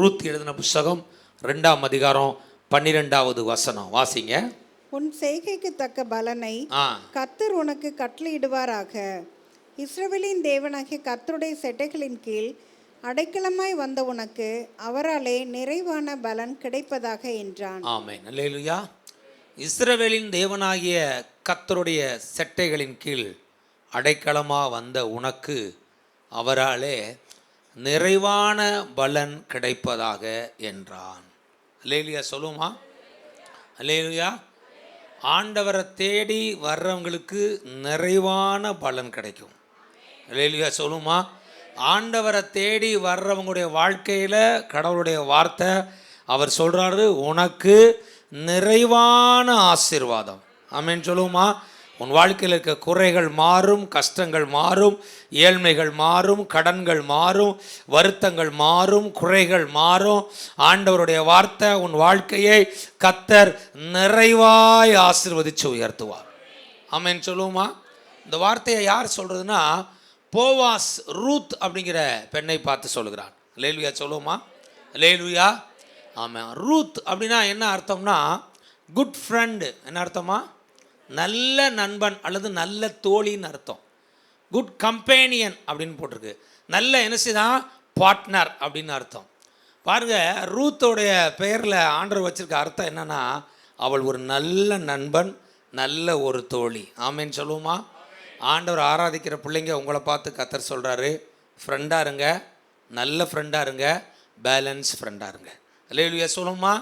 Ruth எழுதின புஸ்தகம் 2ஆம் அதிகாரம் 12வது வசனம் வாசிங்க. உன் செய்கைக்கு தக்க பலனை கர்த்தர் உனக்கு கட்டளையிடுவாராக. இஸ்ரவேலின் தேவனாகிய கர்த்தருடைய செட்டைகளின் கீழ் அடைக்கலமாய் வந்த உனக்கு அவராலே நிறைவான பலன் கிடைப்பதாக என்றான். ஆமென். அல்லேலூயா. இஸ்ரவேலின் தேவனாகிய கர்த்தருடைய செட்டைகளின் கீழ் அடைக்கலமாக வந்த உனக்கு அவராலே நிறைவான பலன் கிடைப்பதாக என்றான். அல்லேலூயா சொல்லுமா? அல்லேலூயா. ஆண்டவரை தேடி வர்றவங்களுக்கு நிறைவான பலன் கிடைக்கும். அல்லேலூயா சொல்லுமா? ஆண்டவரை தேடி வர்றவங்களுடைய வாழ்க்கையில் கடவுளுடைய வார்த்தை அவர் சொல்கிறாரு, உனக்கு நிறைவான ஆசீர்வாதம். ஆமென் சொல்லுமா? உன் வாழ்க்கையில் இருக்க குறைகள் மாறும், கஷ்டங்கள் மாறும், ஏழ்மைகள் மாறும், கடன்கள் மாறும், வருத்தங்கள் மாறும், குறைகள் மாறும். ஆண்டவருடைய வார்த்தை உன் வாழ்க்கையை கர்த்தர் நிறைவாய் ஆசீர்வதித்து உயர்த்துவார். ஆமென் சொல்லுமா? இந்த வார்த்தையை யார் சொல்கிறதுனா, போவாஸ் ரூத் அப்படிங்கிற பெண்ணை பார்த்து சொல்லுகிறான். அல்லேலூயா சொல்லுமா? அல்லேலூயா. ஆமாம். ரூத் அப்படின்னா என்ன அர்த்தம்னா, குட் ஃப்ரெண்டு. என்ன அர்த்தமா? நல்ல நண்பன் அல்லது நல்ல தோழின்னு அர்த்தம். குட் கம்பேனியன் அப்படின்னு போட்டிருக்கு. நல்ல என்னதான் பார்ட்னர் அப்படின்னு அர்த்தம். பாருங்கள், ரூத்தோடைய பெயரில் ஆண்டவர் வச்சிருக்க அர்த்தம் என்னென்னா, அவள் ஒரு நல்ல நண்பன், நல்ல ஒரு தோழி. ஆமேன்னு சொல்லுவோமா? ஆண்டவர் ஆராதிக்கிற பிள்ளைங்க உங்களை பார்த்து கர்த்தர் சொல்கிறாரு, ஃப்ரெண்டாக இருங்க, நல்ல ஃப்ரெண்டாக இருங்க, பேலன்ஸ் ஃப்ரெண்டாக இருங்க. அல்லேலூயா சொல்லுமா?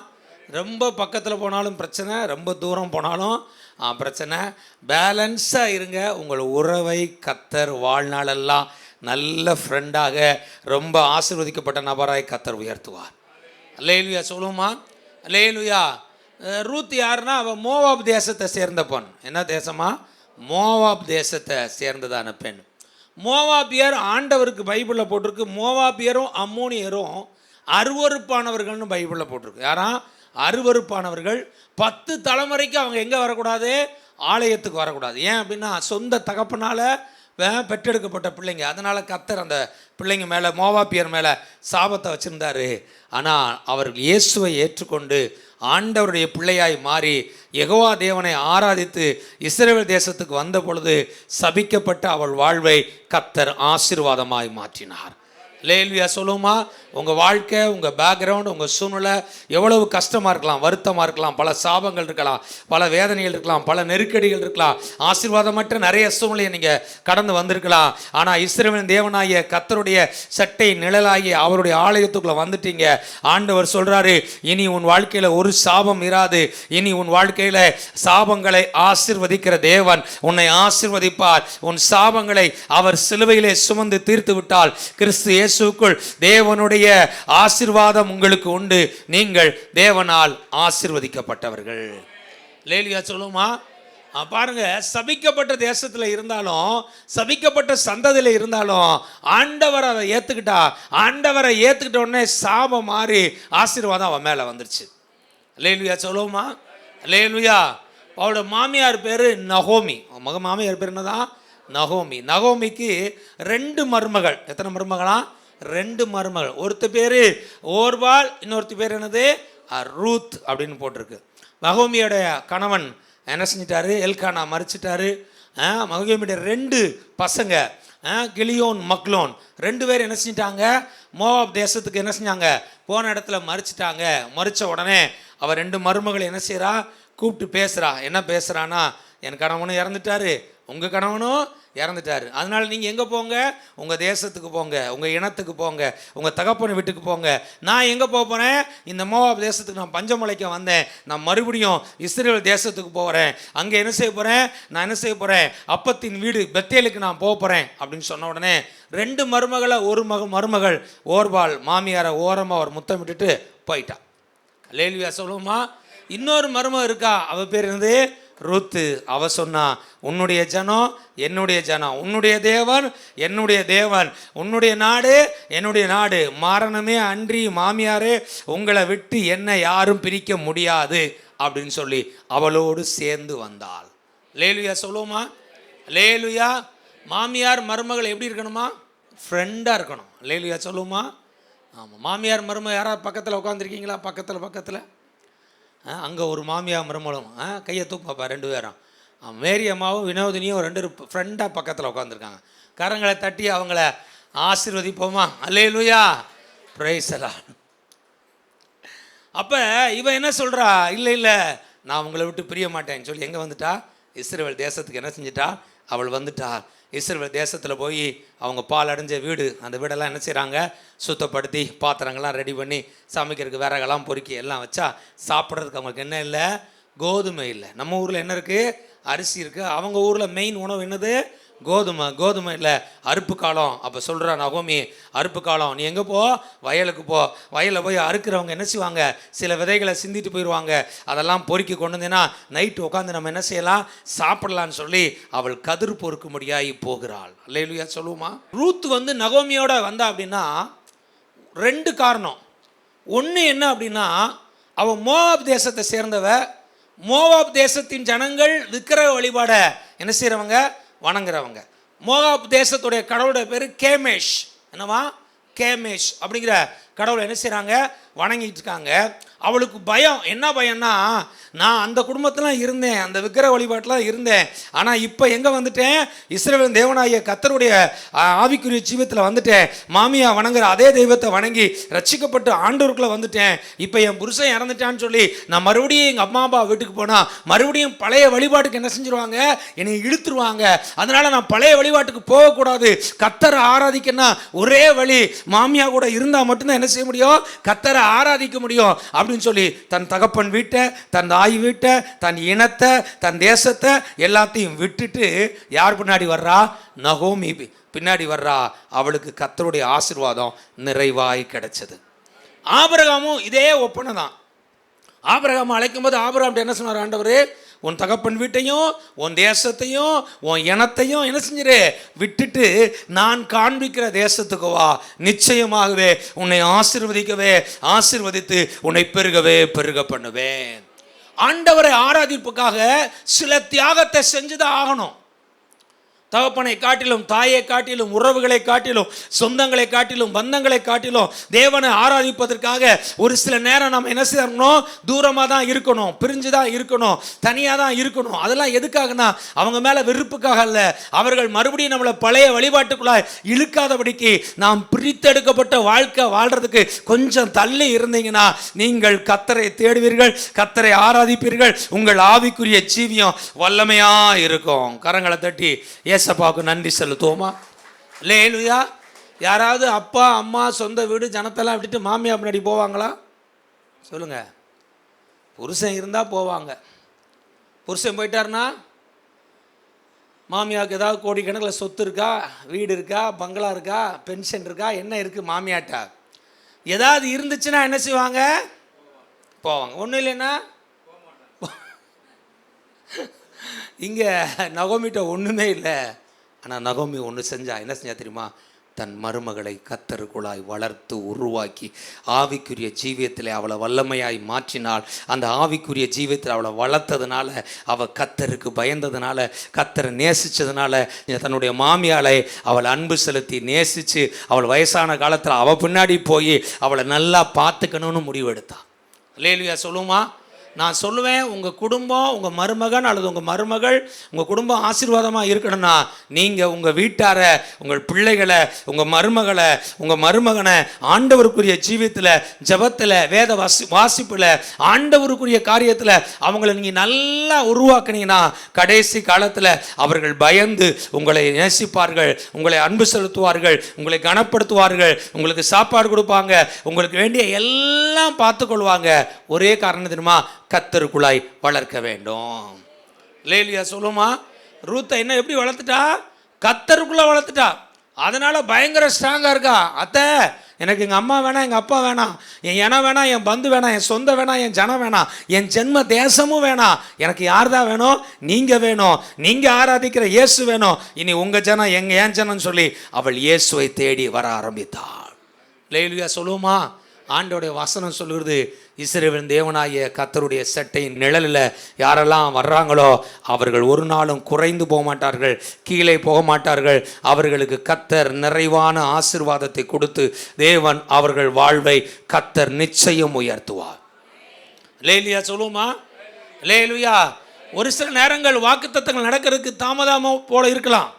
ரொம்ப பக்கத்தில் போனாலும் பிரச்சனை, ரொம்ப தூரம் போனாலும் பிரச்சனை. பேலன்ஸாக இருங்க. உங்கள் உறவை கர்த்தர் வாழ்நாளெல்லாம் நல்ல ஃப்ரெண்டாக, ரொம்ப ஆசீர்வதிக்கப்பட்ட நபராய் கர்த்தர் உயர்த்துவார். அல்லேலூயா சொல்லுமா? அல்லேலூயா. ரூத் யாருன்னா, அவள் மோவாப் தேசத்தை சேர்ந்த பெண். என்ன தேசமா? மோவாப் தேசத்தை சேர்ந்ததான பெண். மோவாபியர் ஆண்டவருக்கு பைபிளில் போட்டிருக்கு. மோவாபியரும் அம்மோனியரும் அருவருப்பானவர்கள்னு பைபிளில் போட்டிருக்கு. யாரா? அருவருப்பானவர்கள். 10 தலைமுறைக்கு அவங்க எங்கே வரக்கூடாது? ஆலயத்துக்கு வரக்கூடாது. ஏன் அப்படின்னா, சொந்த தகப்பனால் பெற்றெடுக்கப்பட்ட பிள்ளைங்க. அதனால் கர்த்தர் அந்த பிள்ளைங்க மேலே, மோவாபியர் மேலே சாபத்தை வச்சுருந்தார். ஆனால் அவர்கள் இயேசுவை ஏற்றுக்கொண்டு ஆண்டவருடைய பிள்ளையாய் மாறி யெகோவா தேவனை ஆராதித்து இஸ்ரவேல் தேசத்துக்கு வந்த பொழுது சபிக்கப்பட்ட அவள் வாழ்வை கர்த்தர் ஆசீர்வாதமாய் மாற்றினார். அல்லேலூயா சொல்லுமா? உங்கள் வாழ்க்கை, உங்கள் பேக்ரவுண்ட், உங்கள் சூழ்நிலை எவ்வளவு கஷ்டமாக இருக்கலாம், வருத்தமாக இருக்கலாம், பல சாபங்கள் இருக்கலாம், பல வேதனைகள் இருக்கலாம், பல நெருக்கடிகள் இருக்கலாம், ஆசீர்வாதமற்ற நிறைய சூழ்நிலையை நீங்கள் கடந்து வந்திருக்கலாம். ஆனால் இஸ்ரவேலின் தேவனாகிய கர்த்தருடைய சட்டை நிழலாகி அவருடைய ஆலயத்துக்குள்ளே வந்துட்டீங்க. ஆண்டவர் சொல்கிறாரு, இனி உன் வாழ்க்கையில் ஒரு சாபம் இராது. இனி உன் வாழ்க்கையில் சாபங்களை ஆசீர்வதிக்கிற தேவன் உன்னை ஆசீர்வதிப்பார். உன் சாபங்களை அவர் சிலுவையிலே சுமந்து தீர்த்து விட்டால் கிறிஸ்து இயேசுக்குள் தேவனுடைய ஆசீர்வாதம் உங்களுக்கு உண்டு. நீங்கள் தேவனால் ஆசீர்வதிக்கப்பட்டவர்கள். அல்லேலூயா சொல்லுமா? பாருங்க, சபிக்கப்பட்ட தேசத்தில் இருந்தாலும், சபிக்கப்பட்ட சந்ததியில் இருந்தாலும் ஆண்டவர் அதை ஏற்றுக்கிட்டா, ஆண்டவரை ஏற்றுக்கிட்ட உடனே சாபம் மாறி ஆசீர்வாதம் அவன் மேலே வந்துருச்சு. அல்லேலூயா சொல்லுமா? அல்லேலூயா. அவளோட மாமியார் பேர் நகோமி. மாமியார் பேர் என்னதான்? நகோமி. நகோமிக்கு 2 மருமகள். எத்தனை மருமகளா? 2 மருமகள். ஒருத்த பேர் ஓர்பால், இன்னொருத்த பேர் என்னது? ரூத் அப்படின்னு போட்டிருக்கு. நகோமியோடைய கணவன் என்ன செஞ்சிட்டாரு? எல்கானா மறிச்சிட்டாரு. நகோமியோட 2 பசங்க கிலியோன், மக்லோன் 2 பேர் என்ன செஞ்சிட்டாங்க? மோவாப் தேசத்துக்கு என்ன செஞ்சாங்க? போன இடத்துல மறிச்சிட்டாங்க. மறித்த உடனே அவள் 2 மருமகளை என்ன செய்கிறா? கூப்பிட்டு பேசுகிறா. என்ன பேசுகிறான்னா, என் கணவனும் இறந்துட்டாரு, உங்கள் கணவனும் இறந்துட்டாரு. அதனால் நீங்கள் எங்கே போங்க? உங்கள் தேசத்துக்கு போங்க, உங்கள் இனத்துக்கு போங்க, உங்கள் தகப்பனை வீட்டுக்கு போங்க. நான் எங்கே போக போகிறேன்? இந்த மோவாப் தேசத்துக்கு நான் பஞ்சமலைக்க வந்தேன். நான் மறுபடியும் இஸ்ரவேல் தேசத்துக்கு போகிறேன். அங்கே என்ன செய்ய போகிறேன்? நான் என்ன செய்ய போகிறேன்? அப்பத்தின் வீடு பெத்தேலுக்கு நான் போக போகிறேன் அப்படின்னு சொன்ன உடனே 2 மருமகளை, ஒரு மருமகள் ஓர்பால் மாமியாரை ஓரமாக ஒரு முத்தம் விட்டுட்டு போயிட்டா. அல்லேலூயா சொல்லுமா? இன்னொரு மருமக இருக்கா, அவள் பேர் என்னது? ரூத்து. அவ சொன்னா, உன்னுடைய ஜனம் என்னுடைய ஜனம், உன்னுடைய தேவன் என்னுடைய தேவன், உன்னுடைய நாடு என்னுடைய நாடு, மரணமே அன்றி மாமியாரே உங்களை விட்டு என்ன யாரும் பிரிக்க முடியாது அப்படின்னு சொல்லி அவளோடு சேர்ந்து வந்தாள். அல்லேலூயா சொல்லுமா? அல்லேலூயா. மாமியார் மருமகள் எப்படி இருக்கணுமா? ஃப்ரெண்டாக இருக்கணும். அல்லேலூயா சொல்லுமா? ஆமாம், மாமியார் மருமக யாராவது பக்கத்தில் உட்காந்துருக்கீங்களா? பக்கத்தில் அங்கே ஒரு மாமியார் மருமகளும் கையை தூக்குமாப்பா 2 பேரும். மேரி அம்மாவும் வினோதினியும் 2 ஃப்ரெண்டாக பக்கத்தில் உட்காந்துருக்காங்க. கரங்களை தட்டி அவங்கள ஆசீர்வதிப்போமா? அல்லேலூயா, பிரைஸ் தி லார்ட். அப்போ இவன் என்ன சொல்கிறா? இல்லை நான் உங்களை விட்டு பிரிய மாட்டேன்னு சொல்லி எங்கே வந்துட்டா? இஸ்ரவேல் தேசத்துக்கு என்ன செஞ்சிட்டா? அவள் வந்துட்டா. இஸ்ரவேல் தேசத்தில் போய் அவங்க பால் அடைஞ்ச வீடு, அந்த வீடெல்லாம் என்ன செய்கிறாங்க? சுத்தப்படுத்தி பாத்திரங்கள்லாம் ரெடி பண்ணி சமைக்கிறதுக்கு விறகெல்லாம் பொறுக்கி எல்லாம் வச்சா சாப்பிட்றதுக்கு அவங்களுக்கு என்ன இல்லை? கோதுமை இல்லை. நம்ம ஊரில் என்ன இருக்குது? அரிசி இருக்குது. அவங்க ஊரில் மெயின் உணவு என்னது? கோதுமை இல்லை, அறுப்பு காலம். அப்போ சொல்கிறா நகோமி, அறுப்பு காலம், நீ எங்கே போ? வயலுக்கு போ. வயலில் போய் அறுக்கிறவங்க என்ன செய்வாங்க? சில விதைகளை சிந்திட்டு போயிடுவாங்க. அதெல்லாம் பொறுக்கி கொண்டு வந்தேன்னா நைட்டு உட்காந்து நம்ம என்ன செய்யலாம்? சாப்பிடலான்னு சொல்லி அவள் கதிர் பொறுக்கும்படியாகி போகிறாள். அல்லேலூயா சொல்லுவோமா? ரூத் வந்து நகோமியோட வந்தா அப்படின்னா 2 காரணம். ஒன்று என்ன அப்படின்னா, அவள் மோவாப் தேசத்தை சேர்ந்தவ. மோவாப் தேசத்தின் ஜனங்கள் விக்கிரக வழிபாடை என்ன செய்கிறவங்க? வணங்குறவங்க. மோவாப் தேசத்துடைய கடவுளுடைய பேர் கேமேஷ். என்னவா? கேமேஷ் அப்படிங்கிற கடவுளை என்ன செய்கிறாங்க? வணங்கிட்டு இருக்காங்க. அவளுக்கு பயம். என்ன பயம்னா, நான் அந்த குடும்பத்திலாம் இருந்தேன், அந்த விக்கிரக வழிபாட்டெலாம் இருந்தேன். ஆனால் இப்போ எங்கே வந்துட்டேன்? இஸ்ரவேல் தேவனாகிய கர்த்தருடைய ஆவிக்குரிய ஜீவத்தில் வந்துட்டேன். மாமியா வணங்குற அதே தெய்வத்தை வணங்கி ரட்சிக்கப்பட்டு ஆண்டவருக்குள்ளே வந்துட்டேன். இப்போ என் புருஷன் இறந்துட்டான்னு சொல்லி நான் மறுபடியும் எங்கள் அம்மா அப்பா வீட்டுக்கு போனால் மறுபடியும் பழைய வழிபாட்டுக்கு என்ன செஞ்சுருவாங்க? என்னை இழுத்துருவாங்க. அதனால் நான் பழைய வழிபாட்டுக்கு போகக்கூடாது. கர்த்தரை ஆராதிக்கன்னா ஒரே வழி, மாமியா கூட இருந்தால் மட்டும்தான் என்ன செய்ய முடியும்? கர்த்தரை ஆராதிக்க முடியும் அப்படின்னு சொல்லி தன் தகப்பன் வீட்டை, தன் தாய் வீட்டை, தன் இனத்தை, தன் தேசத்தை எல்லாத்தையும் விட்டுட்டு யார் பின்னாடி வர்றா? நகோமி பின்னாடி வர்றா. அவளுக்கு கர்த்தருடைய ஆசீர்வாதம் நிறைவாய் கிடைச்சது. ஆபிரகாமும் இதே ஒப்பனை தான். ஆபிரகாம் அழைக்கும் போது ஆபிரகாம் என்ன சொன்னார் ஆண்டவர்? உன் தகப்பன் வீட்டையும் உன் தேசத்தையும் உன் இனத்தையும் என்ன செஞ்சிரு? விட்டுட்டு நான் காண்பிக்கிற தேசத்துக்கு வா. நிச்சயமாகவே உன்னை ஆசீர்வதித்து உன்னை பெருக பண்ணுவேன். ஆண்டவரை ஆராதிப்புக்காக சில தியாகத்தை செஞ்சுதான் ஆகணும். தகப்பனை காட்டிலும், தாயை காட்டிலும், உறவுகளை காட்டிலும், சொந்தங்களை காட்டிலும், பந்தங்களை காட்டிலும் தேவனை ஆராதிப்பதற்காக ஒரு சில நேரம் நம்ம என்ன செய்யணும்? தூரமாக தான் இருக்கணும், பிரிஞ்சு தான் இருக்கணும், தனியாக தான் இருக்கணும். அதெல்லாம் எதுக்காகனா அவங்க மேலே வெறுப்புக்காக அல்ல. அவர்கள் மறுபடியும் நம்மளை பழைய வழிபாட்டுக்குள்ளாய் இழுக்காதபடிக்கு நாம் பிரித்தெடுக்கப்பட்ட வாழ்க்கை வாழ்கிறதுக்கு கொஞ்சம் தள்ளி இருந்தீங்கன்னா நீங்கள் கர்த்தரை தேடுவீர்கள், கர்த்தரை ஆராதிப்பீர்கள். உங்கள் ஆவிக்குரிய ஜீவியம் வல்லமையாக இருக்கும். கரங்களை தட்டி ஏசப்பாவுக்கு நன்றி செலுத்துவோமா? அல்லேலூயா. யாராவது அப்பா அம்மா சொந்த வீடு ஜனத்தெல்லாம் விட்டுட்டு மாமியா முன்னாடி போவாங்களா? சொல்லுங்க. புருஷன் இருந்தால் போவாங்க. புருஷன் போயிட்டாருன்னா மாமியாவுக்கு ஏதாவது கோடிக்கணக்கில் சொத்து இருக்கா, வீடு இருக்கா, பங்களா இருக்கா, பென்ஷன் இருக்கா, என்ன இருக்குது மாமியாட்டா? ஏதாவது இருந்துச்சுன்னா என்ன செய்வாங்க? போவாங்க. ஒன்றும் இல்லைன்னா இங்கே நகோமிட்ட ஒன்றுமே இல்லை. ஆனால் நகோமி ஒன்று செஞ்சா. என்ன செஞ்சா தெரியுமா? தன் மருமகளை கர்த்தருக்குள்ளாய் வளர்த்து உருவாக்கி ஆவிக்குரிய ஜீவியத்தில் அவளை வல்லமையாய் மாற்றினாள். அந்த ஆவிக்குரிய ஜீவியத்தில் அவளை வளர்த்ததுனால, அவள் கர்த்தருக்கு பயந்ததுனால, கர்த்தரை நேசித்ததுனால தன்னுடைய மாமியாலை அவள் அன்பு செலுத்தி நேசித்து அவள் வயசான காலத்தில் அவள் பின்னாடி போய் அவளை நல்லா பார்த்துக்கணும்னு முடிவெடுத்தாள். அல்லேலூயா சொல்லுமா? நான் சொல்லுவேன், உங்கள் குடும்பம், உங்கள் மருமகன் அல்லது உங்கள் மருமகள், உங்கள் குடும்பம் ஆசீர்வாதமாக இருக்கணும்னா நீங்கள் உங்கள் வீட்டாரை, உங்கள் பிள்ளைகளை, உங்கள் மருமகளை, உங்கள் மருமகனை ஆண்டவருக்குரிய ஜீவியத்தில், ஜபத்தில், வேத வாசிப்பில், ஆண்டவருக்குரிய காரியத்தில் அவங்களை நீங்கள் நல்லா உருவாக்குனீங்கன்னா கடைசி காலத்தில் அவர்கள் பயந்து உங்களை நேசிப்பார்கள், உங்களை அன்பு செலுத்துவார்கள், உங்களை கனப்படுத்துவார்கள், உங்களுக்கு சாப்பாடு கொடுப்பாங்க, உங்களுக்கு வேண்டிய எல்லாம் பார்த்துக்கொள்வாங்க. ஒரே காரணம் தெரியுமா? கர்த்தருக்குள்ளாய் வளர்க்க வேண்டும். லேலியா சொல்லுமா? ரூத்தை என்ன எப்படி வளர்த்துட்டா? கர்த்தருக்குள்ள வளர்த்துட்டா. அதனால பயங்கர ஸ்ட்ராங்காக இருக்கா. அத்தை, எனக்கு எங்கள் அம்மா வேணாம், எங்கள் அப்பா வேணாம், என் இனம் வேணாம், என் பந்து வேணாம், என் சொந்த வேணாம், என் ஜனம் வேணாம், என் ஜென்ம தேசமும் வேணாம். எனக்கு யார் தான் வேணும்? நீங்கள் வேணும். நீங்கள் ஆராதிக்கிற இயேசு வேணும். இனி உங்கள் ஜனம் என் ஜனம்னு சொல்லி அவள் இயேசுவை தேடி வர ஆரம்பித்தாள். லேலியா சொல்லுமா? ஆண்டோடைய வசனம் சொல்லுகிறது, இஸ்ரவேலின் தேவனாகிய கர்த்தருடைய சட்டையின் நிழலில் யாரெல்லாம் வர்றாங்களோ அவர்கள் ஒரு நாளும் குறைந்து போக மாட்டார்கள், கீழே போக மாட்டார்கள். அவர்களுக்கு கர்த்தர் நிறைவான ஆசீர்வாதத்தை கொடுத்து தேவன் அவர்கள் வாழ்வை கர்த்தர் நிச்சயம் உயர்த்துவார். லேலுயா சொல்லுமா? லேலுயா. ஒரு சில நேரங்கள் வாக்குத்தத்தங்கள் நடக்கிறதுக்கு தாமதமாக போல இருக்கலாம்.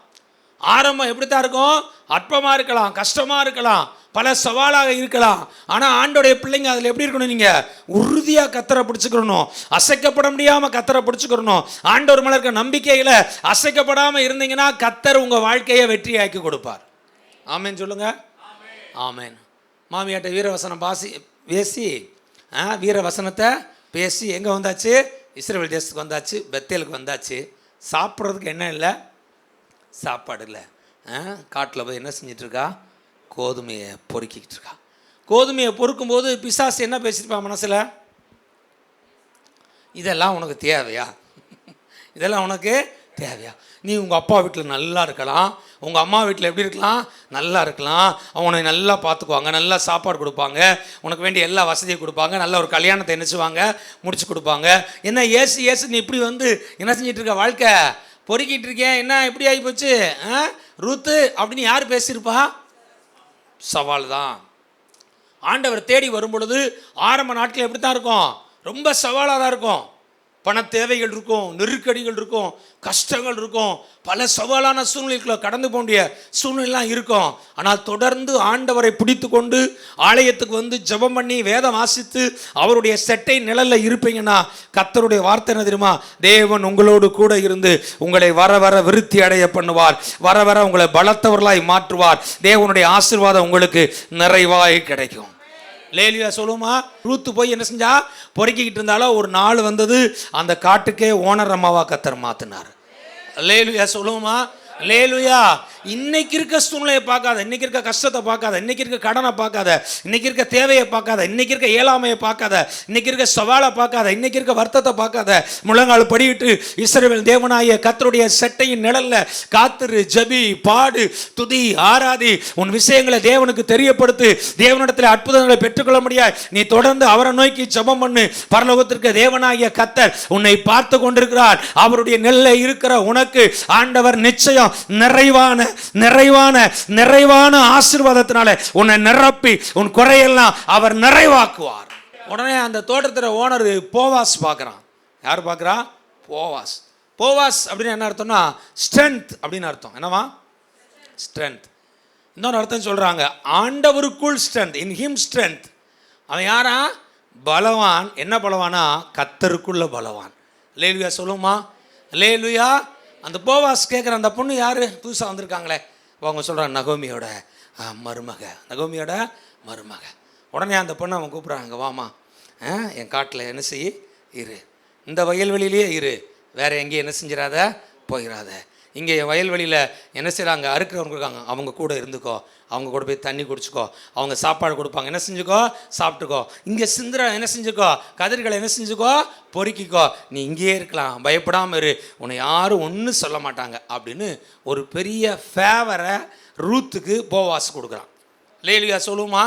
ஆரம்பம் எப்படி தான் இருக்கும்? அற்பமாக இருக்கலாம், கஷ்டமாக இருக்கலாம், பல சவாலாக இருக்கலாம். ஆனால் ஆண்டோடைய பிள்ளைங்க அதில் எப்படி இருக்கணும்? நீங்கள் உறுதியாக கத்தரை பிடிச்சிக்கிறணும், அசைக்கப்பட முடியாமல் கத்தரை பிடிச்சிக்கிறணும். ஆண்டவர் மேலே இருக்க நம்பிக்கையில் அசைக்கப்படாமல் இருந்தீங்கன்னா கத்தர் உங்கள் வாழ்க்கையை வெற்றியாக்கி கொடுப்பார். ஆமேன் சொல்லுங்க. ஆமேன். மாமியாட்ட வீரவசனம் பேசி வீரவசனத்தை பேசி எங்கே வந்தாச்சு? இஸ்ரவேல் தேசத்துக்கு வந்தாச்சு, பெத்தேலுக்கு வந்தாச்சு. சாப்பிட்றதுக்கு என்ன இல்லை? சாப்பாடு இல்லை. காட்டில் போய் என்ன செஞ்சிட்ருக்கா? கோதுமையை பொறுக்கிக்கிட்டு இருக்கா. கோதுமையை பொறுக்கும்போது பிசாசு என்ன பேசியிருப்பா மனசில்? இதெல்லாம் உனக்கு தேவையா? இதெல்லாம் உனக்கு தேவையா? நீ உங்கள் அப்பா வீட்டில் நல்லா இருக்கலாம், உங்கள் அம்மா வீட்டில் எப்படி இருக்கலாம்? நல்லா இருக்கலாம். அவனை நல்லா பார்த்துக்குவாங்க, நல்லா சாப்பாடு கொடுப்பாங்க, உனக்கு வேண்டிய எல்லா வசதியும் கொடுப்பாங்க, நல்ல ஒரு கல்யாணத்தை நினச்சிவாங்க, முடிச்சு கொடுப்பாங்க. என்ன ஏசு நீ இப்படி வந்து என்ன செஞ்சிட்டு இருக்க? வாழ்க்கை பொறுக்கிட்டு இருக்கேன், என்ன இப்படி ஆகி போச்சு ரூத்து அப்படின்னு யார் பேசியிருப்பா? சவால் தான். ஆண்டவர் தேடி வரும் பொழுது ஆரம்ப நாட்கள் எப்படி தான் இருக்கும்? ரொம்ப சவாலாக தான் இருக்கும். பண தேவைகள் இருக்கும், நெருக்கடிகள் இருக்கும், கஷ்டங்கள் இருக்கும், பல சவாலான சூழ்நிலைகளை கடந்து போண்டிய சூழ்நிலாம் இருக்கும். ஆனால் தொடர்ந்து ஆண்டவரை பிடித்து கொண்டு ஆலயத்துக்கு வந்து ஜெபம் பண்ணி வேதம் வாசித்து அவருடைய செட்டை நிழலில் இருப்பீங்கன்னா கர்த்தருடைய வார்த்தை என்ன தெரியுமா? தேவன் உங்களோடு கூட இருந்து உங்களை வர வர விருத்தி அடைய பண்ணுவார், வர வர உங்களை பலத்தவர்களாய் மாற்றுவார். தேவனுடைய ஆசீர்வாதம் உங்களுக்கு நிறைவாய் கிடைக்கும். லேலுயா சொல்லுமா? ரூத்து போய் என்ன செஞ்சா? பொறுக்கிக்கிட்டு இருந்தாலும் ஒரு நாள் வந்தது, அந்த காட்டுக்கே ஓனர் அம்மாவா கர்த்தர் மாத்தினார். லேலுயா சொல்லுமா? லேலுயா. இன்னைக்கு இருக்க சூழ்நிலையை பார்க்காத, இன்னைக்கு இருக்க கஷ்டத்தை பார்க்காத, இன்னைக்கு இருக்க கடனை பார்க்காத, இன்னைக்கு இருக்க தேவையை பார்க்காத, இன்னைக்கு இருக்க இயலாமையை பார்க்காத, இன்னைக்கு இருக்க சவாலை பார்க்காத, இன்னைக்கு இருக்க வருத்தத்தை பார்க்காத. முழங்கால் படியிட்டு இஸ்ரவேல் தேவனாகிய கர்த்தருடைய செட்டையின் நிழல்ல காத்திரு, ஜெபி, பாடு, துதி, ஆராதி, உன் விஷயங்களை தேவனுக்கு தெரியப்படுத்து. தேவனிடத்தில் அற்புதங்களை பெற்றுக்கொள்ள முடியாது. நீ தொடர்ந்து அவரை நோக்கி ஜெபம் பண்ணு. பரலோகத்திற்கு தேவனாகிய கர்த்தர் உன்னை பார்த்து கொண்டிருக்கிறார். அவருடைய நெல்லை இருக்கிற உனக்கு ஆண்டவர் நிச்சயம் நிறைவான ஆசீர்வாதத்தினால உன்னை நிரப்பி உன் குறையெல்லாம் அவர் நிறைவாக்குவார். உடனே அந்த தோட்டத்தில் ஓனர் போவாஸ் பார்க்குறான். யார் பார்க்குறா? போவாஸ். போவாஸ் அப்படின்னு என்ன அர்த்தம்னா ஸ்ட்ரென்த் அப்படின்னு அர்த்தம். என்னவா? ஸ்ட்ரென்த். இன்னொரு அர்த்தம் சொல்கிறாங்க, ஆண்டவருக்குள் ஸ்ட்ரென்த், இன் ஹிம் ஸ்ட்ரென்த். அவன் யாரா? பலவான். என்ன பலவானா? கர்த்தருக்குள்ள பலவான். லேலுயா சொல்லுமா? லேலுயா. அந்த போவாஸ் கேட்குற அந்த பொண்ணு யார்? புதுசாக வந்திருக்காங்களே அவங்க சொல்கிறாங்க, நகோமியோட மருமக, நகோமியோட மருமக. உடனே அந்த பொண்ணை அவன் கூப்பிட்றாங்க, வாமா என் காட்டில் என்ன செய்ய இரு, இந்த வயல்வெளியிலே இரு, வேறு எங்கேயும் என்ன செஞ்சிடாத, போயிடாத. இங்கே வயல்வெளியில் என்ன செய்கிறாங்க? அறுக்கிறவங்க இருக்காங்க, அவங்க கூட இருந்துக்கோ, அவங்க கூட போய் தண்ணி குடிச்சிக்கோ, அவங்க சாப்பாடு கொடுப்பாங்க, என்ன செஞ்சுக்கோ, சாப்பிட்டுக்கோ. இங்கே சிந்திர என்ன செஞ்சுக்கோ, கதிர்களை என்ன செஞ்சுக்கோ, பொறுக்கிக்கோ. நீ இங்கேயே இருக்கலாம், பயப்படாமல் இரு, உன்னை யாரும் ஒன்றும் சொல்ல மாட்டாங்க அப்படின்னு ஒரு பெரிய ஃபேவரை ரூத்துக்கு போவாஸ் கொடுக்குறான். லேலுயா சொல்லுமா?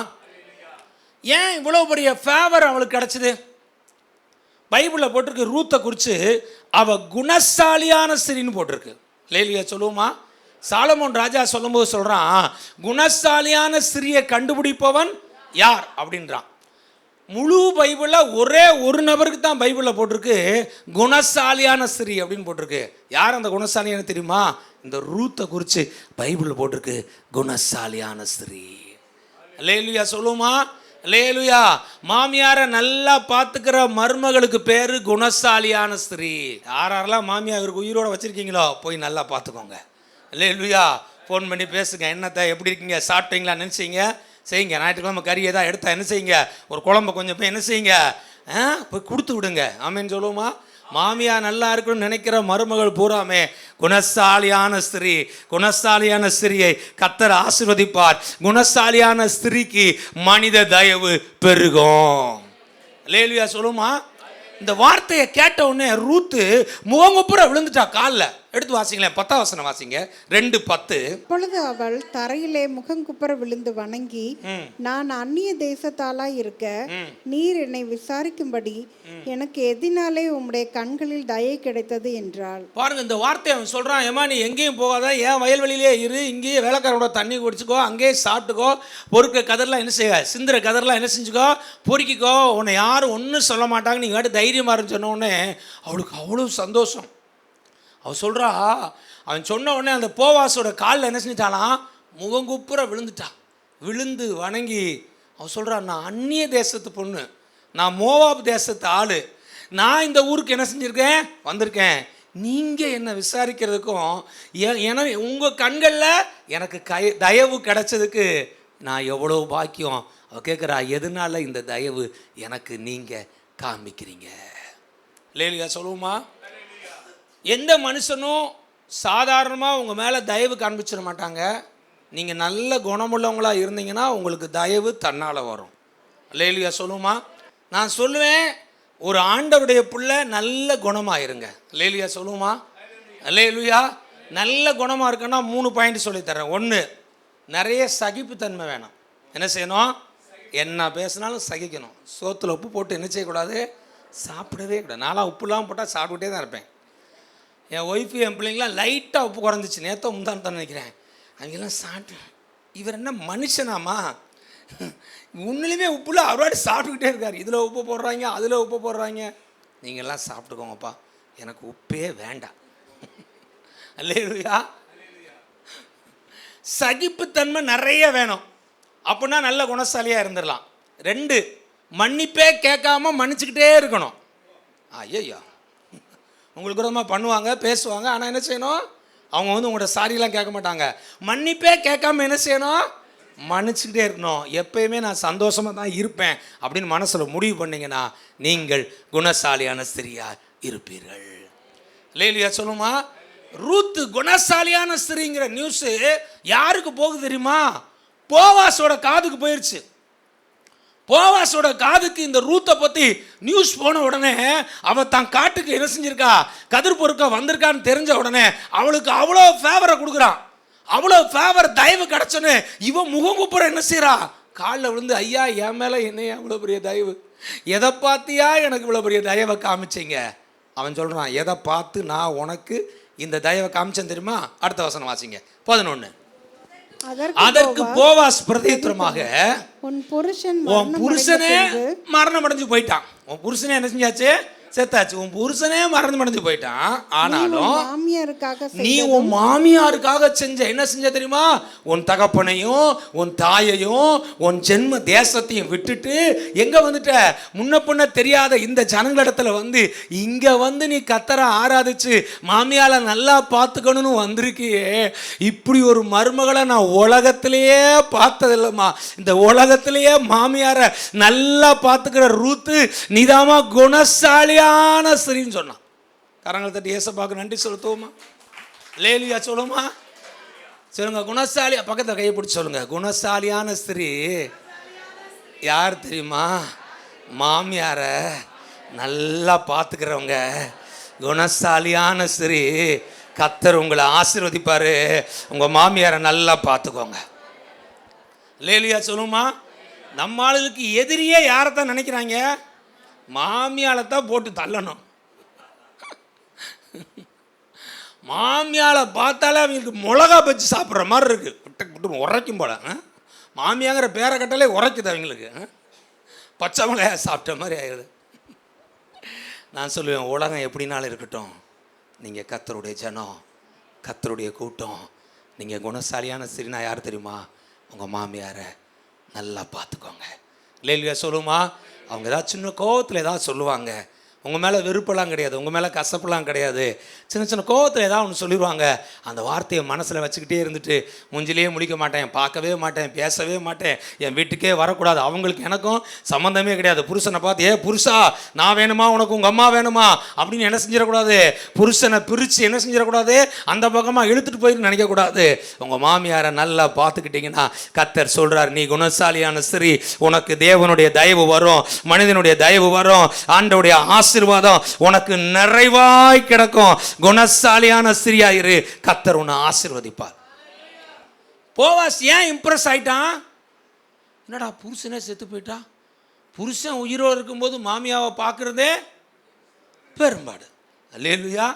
ஏன் இவ்வளோ பெரிய ஃபேவர் அவளுக்கு கிடச்சிது? பைபிளில் போட்டிருக்கு, ரூத்தை குறித்து அவ குணசாலியான ஸ்திரீன்னு போட்டிருக்கு. லேலுயா சொல்லுமா? சாலமோன் ராஜா சொல்லும்போது சொல்கிறான், குணசாலியான ஸ்திரியை கண்டுபிடிப்பவன் யார் அப்படின்றான். முழு பைபிளில் ஒரே ஒரு நபருக்கு தான் பைபிளில் போட்டிருக்கு குணசாலியான ஸ்திரீ அப்படின்னு போட்டிருக்கு. யார் அந்த குணசாலியான தெரியுமா? இந்த ரூத்தை குறித்து பைபிளில் போட்டிருக்கு குணசாலியான ஸ்திரீ. லேலுயா சொல்லுமா? லேலுயா. மாமியாரை நல்லா பார்த்துக்கிற மருமகளுக்கு பேர் குணசாலியான ஸ்திரீ. யாரெல்லாம் மாமியார் உயிரோட வச்சுருக்கீங்களோ போய் நல்லா பார்த்துக்கோங்க. லேலுயா. ஃபோன் பண்ணி பேசுங்க, என்னத்தை எப்படி இருக்கீங்க, சாப்பிட்டீங்களா, நினச்சிங்க செய்யுங்க. ஞாயிற்றுக்கிழமை கறி ஏதாவது எடுத்தா என்ன செய்யுங்க, ஒரு குழம்பு கொஞ்சம் போய் என்ன செய்யுங்க, போய் கொடுத்து விடுங்க. ஆமேன்னு சொல்லுவோமா? மாமியா நல்லா இருக்குன்னு நினைக்கிற மருமகள் பூராமே குணசாலியான ஸ்திரீ. குணசாலியான ஸ்திரியை கர்த்தர் ஆசீர்வதிப்பார். குணசாலியான ஸ்திரீக்கு மனித தயவு பெருகும். லேலுயா சொல்லுமா? இந்த வார்த்தையை கேட்ட உடனே ரூத்து முகங்குப்புற விழுந்துட்டா காலில். எடுத்து வாசிங்களேன், 10ஆம் வசனம் வாசிங்க. 2:10. அப்பொழுது அவள் தரையிலே முகங்குப்புற விழுந்து வணங்கி, நான் அந்நிய தேசத்தாளாய் இருக்க நீர் என்னை விசாரிக்கும்படி எனக்கு எதினாலே உம்முடைய கண்களில் தயை கிடைத்தது என்றாள். பாருங்க, இந்த வார்த்தையை அவன் சொல்றான், ஏமா நீ எங்கேயும் போகாத, ஏன் வயல்வெளியிலே இரு, இங்கேயே வேலைக்காரோட தண்ணி குடிச்சுக்கோ, அங்கேயே சாப்பிட்டுக்கோ, பொறுக்க கதர்லாம் என்ன செய்ய, சிந்துற கதர்லாம் என்ன செஞ்சுக்கோ, பொறுக்கிக்கோ, உன்னை யாரும் ஒன்றும் சொல்ல மாட்டாங்க, நீ வேட்டு தைரியமாக இருன்னு சொன்ன உடனே அவளுக்கு அவ்வளோ சந்தோஷம். அவன் சொல்கிறா, அவன் சொன்ன உடனே அந்த போவாஸோட காலில் என்ன செஞ்சிட்டாலாம், முகங்குப்புற விழுந்து வணங்கி அவன் சொல்கிறா, நான் அந்நிய தேசத்து பொண்ணு, நான் மோவாப் தேசத்து ஆள், நான் இந்த ஊருக்கு என்ன செஞ்சுருக்கேன், வந்திருக்கேன், நீங்கள் என்னை விசாரிக்கிறதுக்கும் என உங்கள் கண்களில் எனக்கு தயவு கிடைச்சதுக்கு நான் எவ்வளோ பாக்கியம். அவள் கேட்குறா, எதனால இந்த தயவு எனக்கு நீங்கள் காமிக்கிறீங்க? லேலியா சொல்லுவோமா? எந்த மனுஷனும் சாதாரணமாக உங்கள் மேலே தயவு காண்பிச்சிட மாட்டாங்க. நீங்கள் நல்ல குணமுள்ளவங்களாக இருந்தீங்கன்னா உங்களுக்கு தயவு தன்னால் வரும். லேலியா சொல்லுமா? நான் சொல்லுவேன், ஒரு ஆண்டவருடைய பிள்ளை நல்ல குணமாக இருங்க. லேலியா சொல்லுமா? லேலுயா. நல்ல குணமாக இருக்குன்னா 3 பாயிண்ட் சொல்லித்தரேன். 1, நிறைய சகிப்புத்தன்மை வேணும். என்ன செய்யணும்? என்ன பேசினாலும் சகிக்கணும். சோத்தில் உப்பு போட்டு என்ன செய்யக்கூடாது, சாப்பிடவே கூடாது. நான்லாம் உப்புலாம் போட்டால் சாப்பிட்டுட்டே தான் இருப்பேன். என் ஒய்ஃபு என் பிள்ளைங்களாம் லைட்டாக உப்பு குறைஞ்சிச்சு, நேற்று முந்தான்னு தான் நினைக்கிறேன். அங்கெல்லாம் சாப்பிட்டு, இவர் என்ன மனுஷனாமா, உன்னிலுமே உப்புல அவரோட சாப்பிட்டுக்கிட்டே இருக்கார். இதில் உப்பு போடுறாங்க, அதில் உப்பு போடுறாங்க. நீங்கள்லாம் சாப்பிட்டுக்கோங்கப்பா, எனக்கு உப்பே வேண்டாம். அல்லேலூயா. சகிப்புத்தன்மை நிறைய வேணும், அப்படின்னா நல்ல குணசாலியாக இருந்துடலாம். 2, மன்னிப்பே கேட்காம மன்னிச்சுக்கிட்டே இருக்கணும். ஐயோ, உங்களுக்கு விரோதமாக பண்ணுவாங்க, பேசுவாங்க, ஆனால் என்ன செய்யணும், அவங்க வந்து உங்களோட சாரியெலாம் கேட்க மாட்டாங்க. மன்னிப்பே கேட்காம என்ன செய்யணும், மன்னிச்சுக்கிட்டே இருக்கணும். எப்பயுமே நான் சந்தோஷமாக தான் இருப்பேன் அப்படின்னு மனசில் முடிவு பண்ணிங்கன்னா நீங்கள் குணசாலியான ஸ்திரியாக இருப்பீர்கள். லேலியா சொல்லுமா? ரூத்து குணசாலியான ஸ்திரிங்கிற நியூஸு யாருக்கு போகுது தெரியுமா? போவாஸோட காதுக்கு போயிடுச்சு. போவாஸோட காதுக்கு இந்த ரூத்தை பற்றி நியூஸ் போன உடனே அவள் தான் காட்டுக்கு என்ன செஞ்சிருக்கா, கதிர் பொறுக்க வந்திருக்கான்னு தெரிஞ்ச உடனே அவளுக்கு அவ்வளோ ஃபேவரை கொடுக்குறான். அவ்வளோ ஃபேவர் தயவு கிடச்சோன்னு இவன் முகங்குப்புற என்ன செய்கிறா, காலில் விழுந்து, ஐயா என் மேலே என்னையா இவ்வளோ பெரிய தயவு, எதை பார்த்தியா எனக்கு இவ்வளோ பெரிய தயவை காமிச்சிங்க? அவன் சொல்கிறான், எதை பார்த்து நான் உனக்கு இந்த தயவை காமிச்சேன் தெரியுமா? அடுத்த வசனம் வாசிங்க, 11. அதற்கு போவாஸ் பிரதியுத்தரமாக, உன் புருஷனே மரணம் அடைஞ்சு போயிட்டான். உன் புருஷனே என்ன செஞ்சாச்சு, செத்தாச்சு. உன் புருஷனே மறந்து மறந்து போயிட்டான். ஆனாலும் நீ உன் மாமியாருக்காக செஞ்ச என்ன செஞ்ச தெரியுமா? உன் தகப்பனையும் உன் தாயையும் உன் ஜென்ம தேசத்தையும் விட்டுட்டு எங்க வந்துட்ட? முன்ன பின்ன தெரியாத இந்த ஜனங்களிடத்துல வந்து இங்க வந்து நீ கர்த்தரை ஆராதிச்சு மாமியால நல்லா பார்த்துக்கணும்னு வந்திருக்கியே. இப்படி ஒரு மருமகளை நான் உலகத்திலேயே பார்த்ததில்லம்மா. இந்த உலகத்திலேயே மாமியார நல்லா பார்த்துக்கிற ரூத்து நீதாமா குணசாலியா ஸ்திரின்னு சொன்னான். கரங்களை தட்டி ஏசப்பாக்கு நன்றி செலுத்துவோமா? லேலியா சொல்லுமா? சொல்லுங்க, குணசாலி. பக்கத்தில் கையை பிடிச்சி சொல்லுங்க, குணசாலியான ஸ்திரீ யார் தெரியுமா? மாமியார நல்லா பார்த்துக்கிறவங்க. குணசாலியான ஸ்திரீ, கர்த்தர் உங்களை ஆசீர்வதிப்பாரு. உங்க மாமியாரை நல்லா பார்த்துக்கோங்க. லேலியா சொல்லுமா? நம்ம ஆளுக்கு எதிரியே யாரைத்தான் நினைக்கிறாங்க? மாமியால தான் போட்டு தள்ளணும். மாமியால பார்த்தாலே அவங்களுக்கு மிளகா பச்சு சாப்பிட்ற மாதிரி இருக்கு. விட்டு உரைக்கும் போல. மாமியாங்கிற பேரை கட்டாலே உரைக்குது அவங்களுக்கு. பச்சை மிளகாய சாப்பிட்ட மாதிரி ஆயிடுது. நான் சொல்லுவேன், உலகம் எப்படினாலும் இருக்கட்டும், நீங்கள் கர்த்தருடைய ஜனம், கர்த்தருடைய கூட்டம். நீங்கள் குணசாலியான ஸ்திரீனா யார் தெரியுமா? உங்கள் மாமியாரை நல்லா பார்த்துக்கோங்க. லேலியா சொல்லுமா? அவங்க ஏதாவது சின்ன கோவத்தில் ஏதாவது சொல்லுவாங்க. உங்கள் மேலே வெறுப்பெல்லாம் கிடையாது, உங்கள் மேலே கசப்பெல்லாம் கிடையாது. சின்ன சின்ன கோவத்தில் ஏதாவது ஒன்று சொல்லிடுவாங்க. அந்த வார்த்தையை மனசில் வச்சுக்கிட்டே இருந்துட்டு மூஞ்சிலேயே முடிக்க மாட்டேன், பார்க்கவே மாட்டேன், பேசவே மாட்டேன், என் வீட்டுக்கே வரக்கூடாது. அவங்களுக்கு எனக்கும் சம்மந்தமே கிடையாது. புருஷனை பார்த்து, புருஷா நான் வேணுமா உனக்கு உங்கள் அம்மா வேணுமா அப்படின்னு என்ன செஞ்சிடக்கூடாது. புருஷனை பிரித்து என்ன செஞ்சிடக்கூடாது, அந்த பக்கமாக இழுத்துட்டு போயிட்டு நினைக்கக்கூடாது. உங்கள் மாமியாரை நல்லா பார்த்துக்கிட்டிங்கன்னா கர்த்தர் சொல்கிறார், நீ குணசாலியான ஸ்திரீ, உனக்கு தேவனுடைய தயவு வரும், மனிதனுடைய தயவு வரும், ஆண்டவருடைய ஆசை ஆசீர்வாதம் உனக்கு நிறைவாய் கிடக்கும். குணசாலியான ஸ்திரியா இரு, கர்த்தர் உன்னை ஆசீர்வதிப்பார். போவாஸ் ஏன் இம்ப்ரெஸ் ஆயிட்டான்? என்னடா புருஷனே செத்து போயிட்டா, புருஷன் உயிரோடு இருக்கும்போது மாமியாவை பார்க்குறதே பெரும்பாடு. அல்லேலூயா.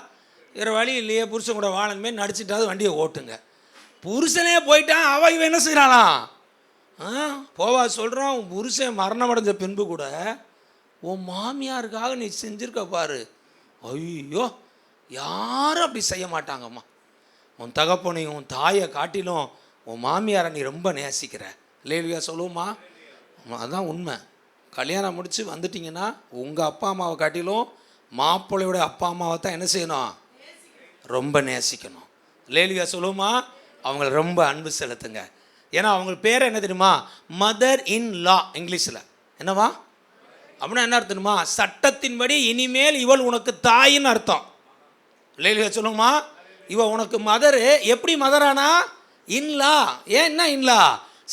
வேறு வழி இல்லையே, புருஷன் கூட வாழணுமே நடிச்சிட்டாவது வண்டியை ஓட்டுங்க. புருஷனே போயிட்டான், அவ இவன் என்ன செய்கிறாளாம்? போவா சொல்கிறான், உன் புருஷன் மரணம் அடைஞ்ச பின்பு கூட உன் மாமியாருக்காக நீ செஞ்சுருக்க பாரு. ஐயோ, யாரும் அப்படி செய்ய மாட்டாங்கம்மா. உன் தகப்பனையும் உன் தாயை காட்டிலும் உன் மாமியாரை நீ ரொம்ப நேசிக்கிற. அல்லேலூயா சொல்லுவோமா? அதுதான் உண்மை. கல்யாணம் முடித்து வந்துட்டிங்கன்னா உங்கள் அப்பா அம்மாவை காட்டிலும் மாப்பிள்ளையோட அப்பா அம்மாவை தான் என்ன செய்யணும்? ரொம்ப நேசிக்கணும். அல்லேலூயா சொல்லுவோமா? அவங்கள ரொம்ப அன்பு செலுத்துங்க. ஏன்னா அவங்க பேர் என்ன தெரியுமா? மதர் இன் லா. இங்கிலீஷில் என்னவா அப்படின்னா என்ன அர்த்தம் தெரியுமா? சட்டத்தின்படி இனிமேல் இவள் உனக்கு தாயின்னு அர்த்தம். அல்லேலூயா சொல்லுவோமா? இவ உனக்கு மதரு. எப்படி மதரானா? இன்லா. ஏன் என்ன இன்லா?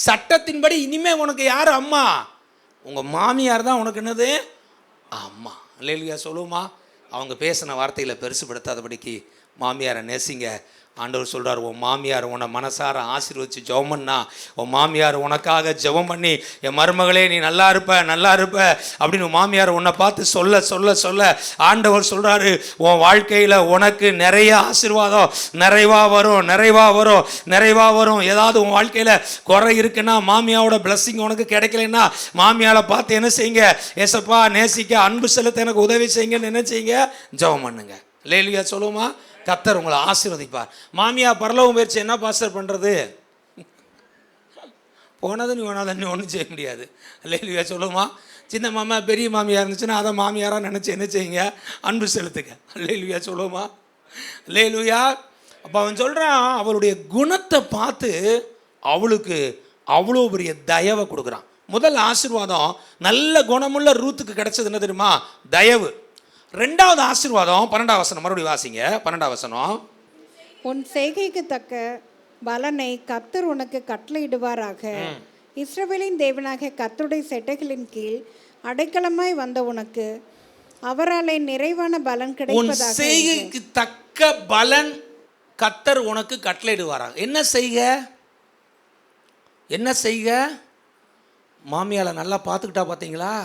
சட்டத்தின்படி இனிமே உனக்கு யார் அம்மா? உங்கள் மாமியார் தான் உனக்கு என்னது? அம்மா. அல்லேலூயா சொல்லுவோமா? அவங்க பேசின வார்த்தையில் பெருசுப்படுத்தாதபடிக்கு மாமியாரை நேசிங்க. ஆண்டவர் சொல்கிறார், உன் மாமியார் உன்னை மனசார ஆசீர்வதிச்சு ஜெபம் பண்ணா, உன் மாமியார் உனக்காக ஜெபம் பண்ணி என் மருமகளே நீ நல்லா இருப்ப நல்லா இருப்ப அப்படின்னு மாமியார் உன்னை பார்த்து சொல்ல சொல்ல சொல்ல ஆண்டவர் சொல்கிறாரு, உன் வாழ்க்கையில் உனக்கு நிறைய ஆசீர்வாதம் நிறைவாக வரும் நிறைவாக வரும் நிறைவாக வரும். ஏதாவது உன் வாழ்க்கையில் குறை இருக்குன்னா, மாமியாவோட பிளஸ்ஸிங் உனக்கு கிடைக்கலன்னா, மாமியாரை பார்த்து என்ன செய்யுங்க? ஏசப்பா நேசிக்க அன்பு செலுத்த எனக்கு உதவி செய்யுங்கன்னு என்ன செய்யுங்க? ஜெபம் பண்ணுங்க. அல்லேலூயா சொல்லுவோமா? கர்த்தர் உங்களை ஆசீர்வதிப்பார். மாமியா பரலோக முயற்சி என்ன பாஸ்டர் பண்ணுறது? போனது நீ வேணாத நீ ஒன்றும் செய்ய முடியாது. அல்லேலூயா சொல்லுமா? சின்ன மாமா பெரிய மாமியாக இருந்துச்சுன்னா அதை மாமியாராக நினச்சி என்ன செய்யுங்க? அன்பு செலுத்துங்க. அல்லேலூயா சொல்லுமா? அல்லேலூயா. அப்போ அவன் சொல்கிறான், அவளுடைய குணத்தை பார்த்து அவளுக்கு அவ்வளோ பெரிய தயவை கொடுக்குறான். முதல் ஆசீர்வாதம் நல்ல குணமுள்ள ரூத்துக்கு கிடைச்சது என்ன தெரியுமா? தயவு. ரெண்டாவது ஆசீர்வாதம் 12ஆம் வசனம், மறுபடியும் வாசிங்க. 12ஆம் வசனம். உன் செய்கைக்கு தக்க பலனை கர்த்தர் உனக்கு கட்டளையிடுவாராக. இஸ்ரவேலின் தேவனாக கர்த்தருடைய செட்டைகளின் கீழ் அடைக்கலமாய் வந்த உனக்கு அவராலே நிறைவான பலன் கிடைப்பதாக. உன் செய்கைக்கு தக்க பலன் கர்த்தர் உனக்கு கட்டளையிடுவாராக. என்ன செய்க? என்ன செய்க? மாமியாரை நல்லா பார்த்துக்கிட்டா பார்த்தீங்களா?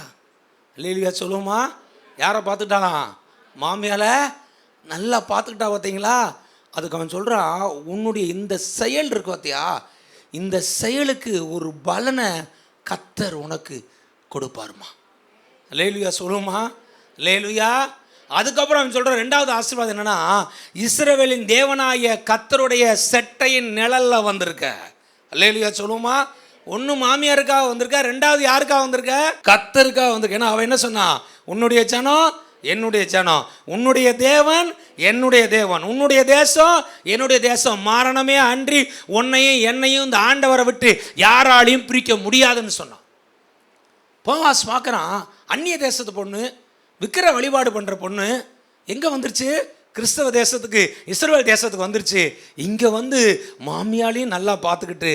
அல்லேலூயா சொல்லுவோமா? யாரை பார்த்துக்கிட்டாலாம்? மாமியால நல்லா பார்த்துக்கிட்டா பார்த்தீங்களா? அதுக்கு அவன் சொல்கிறான், உன்னுடைய இந்த செயல் இருக்கு பார்த்தியா, இந்த செயலுக்கு ஒரு பலனை கர்த்தர் உனக்கு கொடுப்பாருமா. அல்லேலூயா சொல்லுமா? அல்லேலூயா. அதுக்கப்புறம் அவன் சொல்கிற ரெண்டாவது ஆசீர்வாதம் என்னன்னா, இஸ்ரவேலின் தேவனாகிய கர்த்தருடைய செட்டையின் நிழலில் வந்திருக்க. அல்லேலூயா சொல்லுமா? ஒன்று மாமியாருக்காக வந்திருக்க, ரெண்டாவது யாருக்காக வந்திருக்க? கர்த்தருக்காக வந்திருக்க. ஏன்னா அவன் என்ன சொன்னா? உன்னுடைய ஜனம் என்னுடைய ஜனம், உன்னுடைய தேவன் என்னுடைய தேவன், உன்னுடைய தேசம் என்னுடைய தேசம். மாரணமே அன்றி உன்னையும் என்னையும் இந்த ஆண்டவரை விட்டு யாராலையும் பிரிக்க முடியாதுன்னு சொன்னான். போவாஸ் பார்க்குறான், அந்நிய தேசத்து பொண்ணு, விக்கிர வழிபாடு பண்ணுற பொண்ணு எங்கே வந்துருச்சு? கிறிஸ்தவ தேசத்துக்கு, இஸ்ரவேல் தேசத்துக்கு வந்துருச்சு. இங்கே வந்து மாமியாலையும் நல்லா பார்த்துக்கிட்டு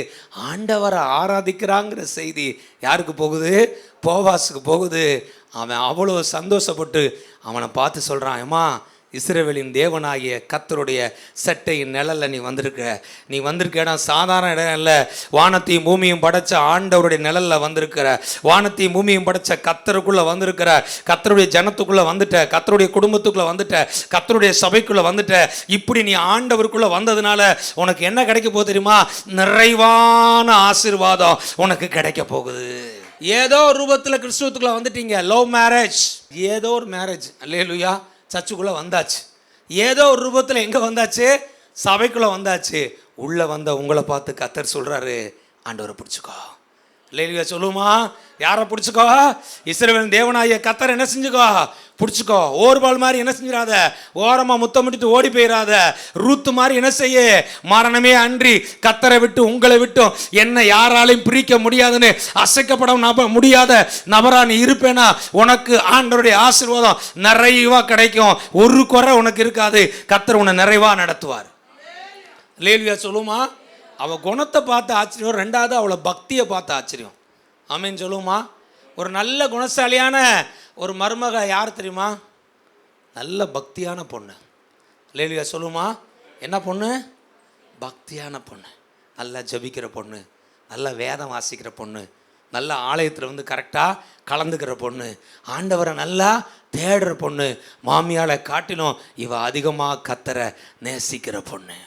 ஆண்டவரை ஆராதிக்கிறாங்கிற செய்தி யாருக்கு போகுது? போவாஸுக்கு போகுது. அவன் அவ்வளோ சந்தோஷப்பட்டு அவனை பார்த்து சொல்கிறான், ஏம்மா இஸ்ரவேலின் தேவனாகிய கர்த்தருடைய சட்டையின் நிழலில் நீ வந்திருக்க இடம் சாதாரண இடம் இல்லை. வானத்தையும் பூமியும் படைச்ச ஆண்டவருடைய நிழலில் வந்திருக்கிற, வானத்தையும் பூமியும் படைச்ச கர்த்தருக்குள்ளே வந்திருக்கிற, கர்த்தருடைய ஜனத்துக்குள்ளே வந்துட்ட, கர்த்தருடைய குடும்பத்துக்குள்ளே வந்துட்ட, கர்த்தருடைய சபைக்குள்ளே வந்துட்ட. இப்படி நீ ஆண்டவருக்குள்ளே வந்ததுனால உனக்கு என்ன கிடைக்க போகுது தெரியுமா? நிறைவான ஆசீர்வாதம் உனக்கு கிடைக்க போகுது. ஏதோ ரூபத்தில் கிறிஸ்துவத்துக்குள்ளே வந்துட்டீங்க. லவ் மேரேஜ், ஏதோ ஒரு மேரேஜ். அல்லேலூயா. சர்ச்சுக்குள்ளே வந்தாச்சு. ஏதோ ஒரு ரூபத்தில் எங்கே வந்தாச்சு? சபைக்குள்ளே வந்தாச்சு. உள்ளே வந்த உங்களை பார்த்து கர்த்தர் சொல்கிறாரு, ஆண்டவரை பிடிச்சிக்கோ. அல்லேலூயா சொல்லுமா? யாரை பிடிச்சிக்கோ? இஸ்ரவேலின் தேவனாகிய கர்த்தர் என்ன செஞ்சுக்கோ? பிடிச்சிக்கோ. ஓர்பால் மாதிரி என்ன செஞ்சிடாத, ஓரமாக முத்தமிட்டு ஓடி போயிடாத. ரூத்து மாதிரி என்ன செய்ய? மரணமே அன்றி கர்த்தரை விட்டு உங்களை விட்டும் என்ன யாராலையும் பிரிக்க முடியாதுன்னு அசைக்கப்பட முடியாத நபரா நீ இருப்பேனா, உனக்கு ஆண்டவருடைய ஆசீர்வாதம் நிறைவா கிடைக்கும். ஒரு குறை உனக்கு இருக்காது. கர்த்தர் உன்னை நிறைவா நடத்துவார். அல்லேலூயா சொல்லுமா? அவள் குணத்தை பார்த்து ஆச்சரியம், ரெண்டாவது அவளை பக்தியை பார்த்து ஆச்சரியம். ஆமேன்னு சொல்லுவோமா? ஒரு நல்ல குணசாலியான ஒரு மருமக யார் தெரியுமா? நல்ல பக்தியான பொண்ணு. அல்லேலூயா சொல்லுமா? என்ன பொண்ணு? பக்தியான பொண்ணு, நல்லா ஜபிக்கிற பொண்ணு, நல்லா வேதம் வாசிக்கிற பொண்ணு, நல்ல ஆலயத்தில் வந்து கரெக்டாக கலந்துக்கிற பொண்ணு, ஆண்டவரை நல்லா தேடுற பொண்ணு, மாமியாரை காட்டிலும் இவ அதிகமாக கர்த்தரை நேசிக்கிற பொண்ணு.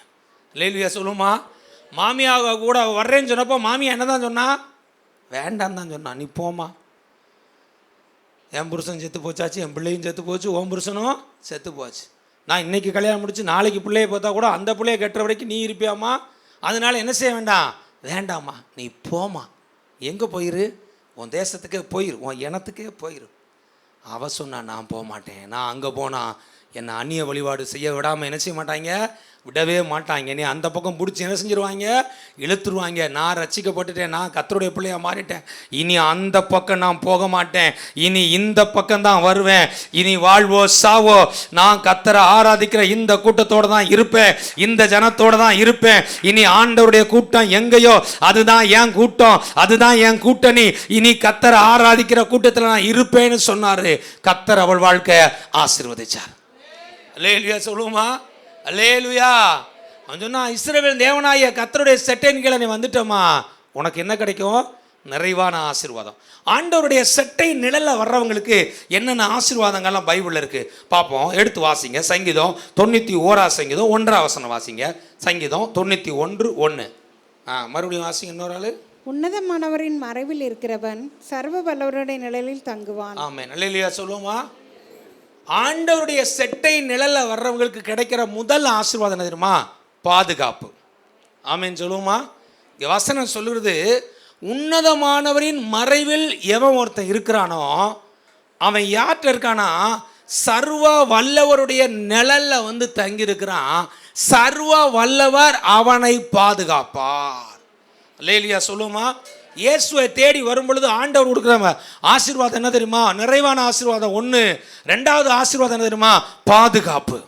அல்லேலூயா சொல்லுமா? மாமியாக கூட வர்றேன்னு சொன்னப்போ மாமியா என்ன தான் சொன்னா? வேண்டாம் தான் சொன்னா. நீ போமா, என் புருஷன் செத்து போச்சாச்சு, என் பிள்ளையும் செத்து போச்சு, உன் புருஷனும் செத்து போச்சு. நான் இன்றைக்கி கல்யாணம் முடிச்சு நாளைக்கு பிள்ளையை பார்த்தா கூட அந்த பிள்ளையை கட்டுற வரைக்கும் நீ இருப்பியாமா? அதனால் என்ன செய்ய வேண்டாம்? வேண்டாம்மா, நீ போமா. எங்கே போயிரு? உன் தேசத்துக்கே போயிரு, உன் இனத்துக்கே போயிரு. அவ சொன்னா நான் போக மாட்டேன். நான் அங்கே போனால் என்னை அந்நிய வழிபாடு செய்ய விடாமல் என்ன செய்ய மாட்டாங்க? விடவே மாட்டாங்க. நீ அந்த பக்கம் பிடிச்சி என்ன செஞ்சிருவாங்க? இழுத்துருவாங்க. நான் ரட்சிக்கப்பட்டுட்டேன், நான் கர்த்தருடைய பிள்ளையாக மாறிட்டேன், இனி அந்த பக்கம் நான் போக மாட்டேன், இனி இந்த பக்கம் தான் வருவேன், இனி வாழ்வோ சாவோ நான் கர்த்தரை ஆராதிக்கிற இந்த கூட்டத்தோடு தான் இருப்பேன், இந்த ஜனத்தோடு தான் இருப்பேன். இனி ஆண்டவருடைய கூட்டம் எங்கேயோ அதுதான் என் கூட்டம், அதுதான் என் கூட்டணி. இனி கர்த்தரை ஆராதிக்கிற கூட்டத்தில் நான் இருப்பேன்னு சொன்னார். கர்த்தர் அவள் வாழ்க்கையை ஆசீர்வதிச்சார். அல்லேலூயா சொல்லுமா? அல்லேலூயா. அவன் சொன்னா, இஸ்ரவேல் தேவனாகிய கர்த்தருடைய செட்டையின் கீழே நீ வந்துட்டோமா, உனக்கு என்ன கிடைக்கும்? நிறைவான ஆசீர்வாதம். ஆண்டவருடைய செட்டை நிழல்ல வர்றவங்களுக்கு என்னென்ன ஆசீர்வாதங்கள்லாம் பைபிளில் இருக்கு பார்ப்போம். எடுத்து வாசிங்க. சங்கீதம் 91 சங்கீதம் 1 வசனம் வாசிங்க. சங்கீதம் 91:1. மறுபடியும் வாசிங்க. இன்னொரு ஆளு. உன்னதமானவரின் மறைவில் இருக்கிறவன் சர்வ வல்லவருடைய நிழலில் தங்குவான். ஆமென். அல்லேலூயா சொல்லுவோமா? ஆண்டவருடைய செட்டை நிழல்ல வர்றவங்களுக்கு கிடைக்கிற முதல் ஆசீர்வாதம் என்ன தெரியுமா? பாதுகாப்பு. ஆமென் சொல்லுவோமா? வசனம் சொல்லுறது, உன்னதமானவரின் மறைவில் எவன் ஒருத்தன் இருக்கிறானோ அவன் யார்கிட்ட இருக்கானா? சர்வ வல்லவருடைய நிழல்ல வந்து தங்கி இருக்கிறான். சர்வ வல்லவர் அவனை பாதுகாப்பார். அல்லேலூயா சொல்லுமா? இயேசுவை தேடி வரும் பொழுது ஆண்டவர் கொடுக்குற ஆசீர்வாதம் என்ன தெரியுமா? நிறைவான ஆசீர்வாதம் 1. 2வது ஆசீர்வாதம் என்ன தெரியுமா? பாதுகாப்பு.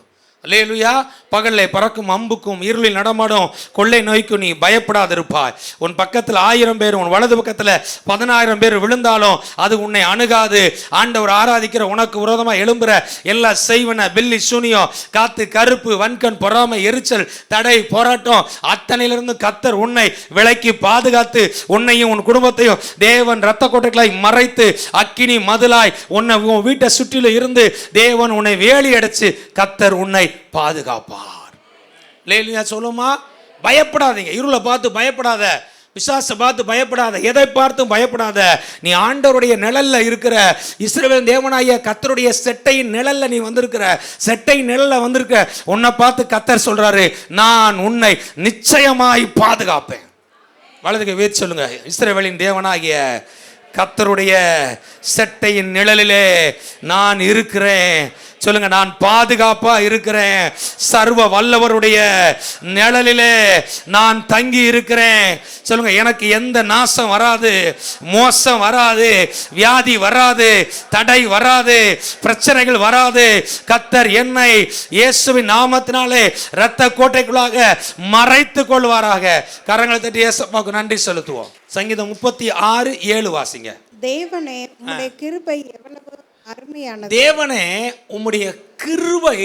அல்லேலூயா. பகல்ல பறக்கும் அம்புக்கும் இருளில் நடமாடும் கொள்ளை நோய்க்கும் நீ பயப்படாதிருப்பாய். உன் பக்கத்தில் 1000 பேர், உன் வலது பக்கத்தில் 10,000 பேர் விழுந்தாலும் அது உன்னை அணுகாது. ஆண்டவர் ஆராதிக்கிற உனக்கு விரோதமாக எழும்புற எல்லா செய்வன, பில்லி, சூனியம், காத்து, கருப்பு, வன்கண், பொறாமை, எரிச்சல், தடை, போராட்டம் அத்தனையிலிருந்து கர்த்தர் உன்னை விலக்கி பாதுகாத்து உன்னையும் உன் குடும்பத்தையும் தேவன் இரத்த கோட்டைகளாய் மறைத்து அக்கினி மதிலாய் உன்னை உன் வீட்டை சுற்றிலும் இருந்து தேவன் உன்னை வேலி அடைச்சு கர்த்தர் உன்னை பாதுகாப்பார். அல்லேலூயா சொல்லுமா? பயப்படாதீங்க. இருளை பார்த்து பயப்படாத, பிசாசை பார்த்து பயப்படாத, எதை பார்த்தும் பயப்படாத. நீ ஆண்டவருடைய நிழல்ல இருக்கிற, இஸ்ரவேல் தேவனாகிய கர்த்தருடைய செட்டையின் நிழல்ல நீ வந்திருக்கிற, செட்டை நிழல்ல வந்திருக்க. உன்னை பார்த்து கர்த்தர் சொல்றாரு, நான் உன்னை நிச்சயமாய் பாதுகாப்பேன். வலதுக்கு வேச்சு சொல்லுங்க, இஸ்ரவேலின் தேவனாகிய கர்த்தருடைய செட்டையின் நிழலிலே நான் இருக்கிறேன். சொல்லுங்க, நான் பாதுகாப்பா இருக்கிறேன். சர்வ வல்லவருடைய நிழலிலே நான் தங்கி இருக்கிறேன். சொல்லுங்க, எனக்கு எந்த நாசம் வராது, மோசம் வராது, வியாதி வராது, தடை வராது, பிரச்சனைகள் வராது. கர்த்தர் என்னை இயேசுவின் நாமத்தினாலே இரத்த கோட்டைக்குள்ளாக மறைத்து கொள்வாராக. கரங்களை தட்டி இயேசுவுக்கு நன்றி செலுத்துவோம். சங்கீதம் 36:7 வாசிங்க. தேவனே உம்முடைய கிருபை எவ்வளவு அருமையானது. தேவனே உம்முடைய கிருபை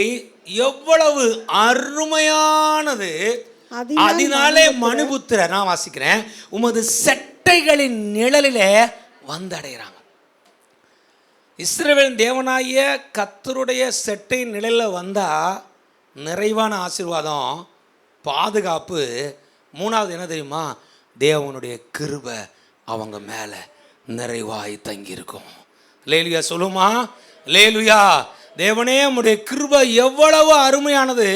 எவ்வளவு அருமையானது, அதனாலே மனுபுத்திர, நான் வாசிக்கிறேன், உமது செட்டைகளின் நிழலிலே வந்தடைகிறாங்க. இஸ்ரவேலின் தேவனாகிய கர்த்தருடைய செட்டை நிழலில் வந்தா நிறைவான ஆசீர்வாதம், பாதுகாப்பு. 3வது என்ன தெரியுமா? தேவனுடைய கிருபை அவங்க மேலே நிறைவாய் தங்கியிருக்கும். அல்லேலூயா சொல்லுமா? அல்லேலூயா. தேவனே உம்முடைய கிருபை எவ்வளவு அருமையானது,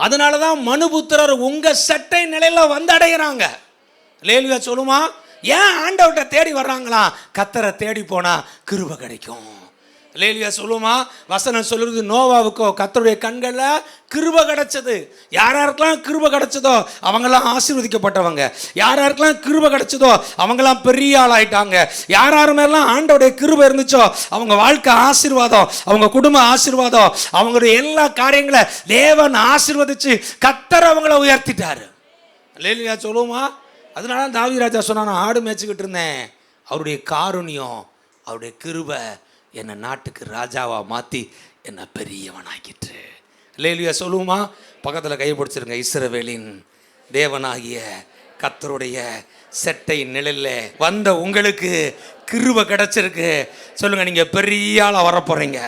அதனால தான் மனுபுத்திரர் உங்க சட்டை நிலையில வந்து அடைகிறாங்க. அல்லேலூயா சொல்லுமா? ஏன் ஆண்டவர்கிட்ட தேடி வர்றாங்களா? கர்த்தரை தேடி போனா கிருபை கிடைக்கும். அல்லேலூயா சொல்லுமா? வசனம் சொல்லுறது, நோவாவுக்கோ கர்த்தருடைய கண்களில் கிருபை கிடைச்சது. யாராருக்கெல்லாம் கிருபை கிடைச்சதோ அவங்கெல்லாம் ஆசீர்வதிக்கப்பட்டவங்க. யாராருக்கெல்லாம் கிருபை கிடைச்சதோ அவங்கெல்லாம் பெரிய ஆளாயிட்டாங்க. யார் மேலாம் ஆண்டவருடைய கிருபை இருந்துச்சோ அவங்க வாழ்க்கை ஆசீர்வாதம், அவங்க குடும்ப ஆசீர்வாதம், அவங்களுடைய எல்லா காரியங்களை தேவன் ஆசீர்வதிச்சு கர்த்தர் அவங்கள உயர்த்திட்டாரு. அல்லேலூயா சொல்லுமா? அதனால தாவீது ராஜா சொன்னா, நான் ஆடு மேய்ச்சிக்கிட்டு இருந்தேன், அவருடைய காருண்யம், அவருடைய கிருபை என்னை நாட்டுக்கு ராஜாவாக மாற்றி என்ன பெரியவனாக்கிற்று. அல்லேலூயா சொல்லுவோமா? பக்கத்தில் கை பிடிச்சிருங்க. இஸ்ரவேலின் தேவனாகிய கர்த்தருடைய செட்டை நிழலில் வந்த உங்களுக்கு கிருபை கிடைச்சிருக்கு. சொல்லுங்க, நீங்க பெரிய ஆளா வரப்போறீங்க.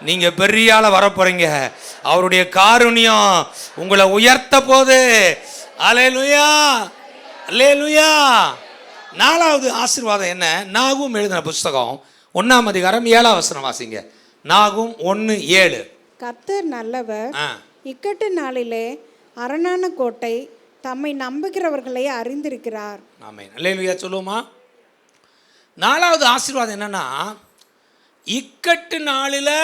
நீங்க பெரிய ஆளா வரப்போறீங்க. அவருடைய காருண்யம் உங்களை உயர்த்த போது. அல்லேலூயா, அல்லேலூயா. 4வது ஆசீர்வாதம் என்ன? நாகும் எழுதின புஸ்தகம் 1ஆம் அதிகாரம் 7ஆம் வசனம் வாசிங்க. நாகும் 1:7. கர்த்தர் நல்லவர், இக்கட்டு நாளிலே அரணான கோட்டை, தம்மை நம்புகிறவர்களை அறிந்திருக்கிறார். ஆமென். அல்லேலூயா சொல்லுவோமா? 4வது ஆசீர்வாதம் என்னன்னா, இக்கட்டு நாளில்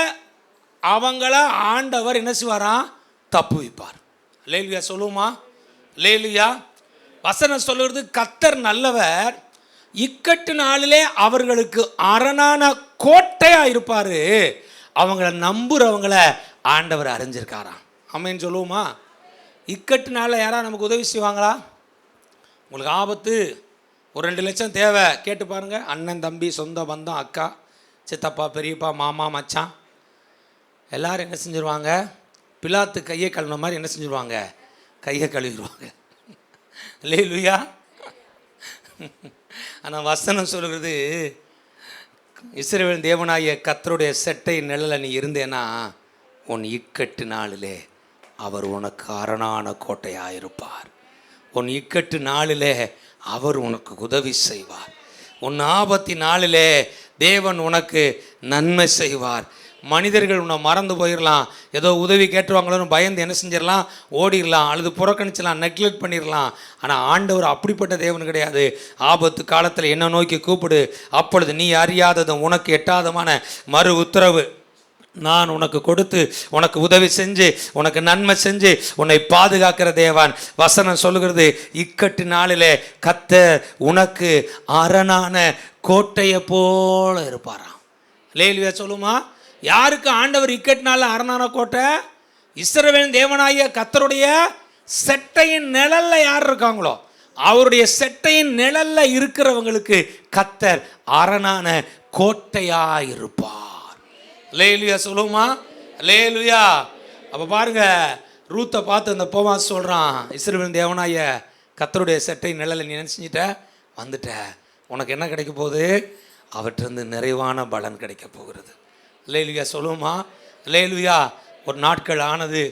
அவங்கள ஆண்டவர் என்ன செய்வாராம்? தப்புவிப்பார். அல்லேலூயா சொல்லுவோமா? அல்லேலூயா. வசனம் சொல்லுறது, கர்த்தர் நல்லவர், இக்கட்டு நாளிலே அவர்களுக்கு அரணான கோட்டையா இருப்பாரு, அவங்கள நம்புறவங்கள ஆண்டவர் அறிஞ்சிருக்காராம். ஆமென் சொல்லுவோமா? இக்கட்டு நாளில் யாராவது நமக்கு உதவி செய்வாங்களா? உங்களுக்கு ஆபத்து, ஒரு 2 லட்சம் தேவை, கேட்டு பாருங்க. அண்ணன், தம்பி, சொந்த பந்தம், அக்கா, சித்தப்பா, பெரியப்பா, மாமா, மச்சான் எல்லாரும் என்ன செஞ்சிருவாங்க? பிலாத்து கையை கழுவின மாதிரி என்ன செஞ்சிருவாங்க? கையை கழுவிடுவாங்க. அல்லேலூயா. ஆனால் வசனம் சொல்கிறது, இஸ்ரவேலின் தேவனாகிய கர்த்தருடைய செட்டை நிழலில் நீ இருந்தேன்னா உன் இக்கட்டு நாளிலே அவர் உனக்கு அரணான கோட்டையாக இருப்பார். உன் இக்கட்டு நாளிலே அவர் உனக்கு உதவி செய்வார். உன் ஆபத்து நாளிலே தேவன் உனக்கு நன்மை செய்வார். மனிதர்கள் உன்னை மறந்து போயிடலாம், ஏதோ உதவி கேட்டுருவாங்களோன்னு பயந்து என்ன செஞ்சிடலாம்? ஓடிடலாம், அல்லது புறக்கணிச்சலாம், நெக்லெக்ட் பண்ணிடலாம். ஆனால் ஆண்டவர் அப்படிப்பட்ட தேவன் கிடையாது. ஆபத்து காலத்தில் என்ன நோக்கி கூப்பிடு, அப்பொழுது நீ அறியாததும் உனக்கு எட்டாதமான மறு உத்தரவு நான் உனக்கு கொடுத்து உனக்கு உதவி செஞ்சு உனக்கு நன்மை செஞ்சு உன்னை பாதுகாக்கிற தேவன். வசனம் சொல்லுகிறது, இக்கட்டு நாளிலே கர்த்தர் உனக்கு அரணான கோட்டையை போல இருப்பாராம். அல்லேலூயா சொல்லுமா? யாருக்கு ஆண்டவர் இக்கட்டு நாளில் அரணான கோட்டை? இஸ்ரவேலின் தேவனாகிய கர்த்தருடைய செட்டையின் நிழல்ல யார் இருக்காங்களோ அவருடைய செட்டையின் நிழல்ல இருக்கிறவங்களுக்கு கர்த்தர் அரணான கோட்டையா இருப்பார். அல்லேலூயா சொல்லுமா? அல்லேலூயா. அப்போ பாருங்க, ரூத்தை பார்த்து அந்த போவாஸ் சொல்கிறான், இஸ்ரவேலின் தேவனாகிய கர்த்தருடைய செட்டை நிழலை நீ நினச்சிட்ட வந்துட்ட, உனக்கு என்ன கிடைக்க போகுது? அவற்றிருந்து நிறைவான பலன் கிடைக்க போகிறது. அல்லேலூயா சொல்லுமா? அல்லேலூயா. ஒரு நாட்கள் ஆனது,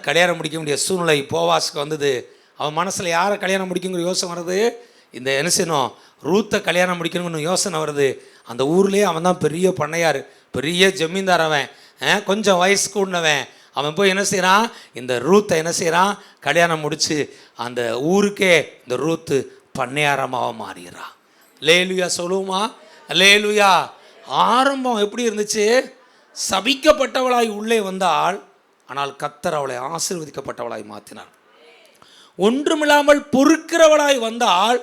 கல்யாணம் முடிக்க வேண்டிய சூழ்நிலை போவாஸுக்கு வந்தது. அவன் மனசில் யாரை கல்யாணம் முடிக்குங்கிற யோசனை வருது? இந்த என்ன செய்யணும்? ரூத்தை கல்யாணம் முடிக்கணும்னு யோசனை வருது. அந்த ஊர்லேயே அவன் தான் பெரிய பண்ணையார், பெரிய ஜமீன்தார். அவன் கொஞ்சம் வயசு கூடினவன். அவன் போய் என்ன செய்கிறான்? இந்த ரூத்தை என்ன செய்கிறான்? கல்யாணம் முடித்து அந்த ஊருக்கே இந்த ரூத்து பண்ணையாரமாக மாறிடுறான். அல்லேலூயா சொல்லுவோமா? அல்லேலூயா. ஆரம்பம் எப்படி இருந்துச்சு? சபிக்கப்பட்டவளாய் உள்ளே வந்தாள், ஆனால் கர்த்தர் அவளை ஆசீர்வதிக்கப்பட்டவளாய் மாற்றினார். ஒன்றுமில்லாமல் பொறுக்கிறவளாய் வந்தால்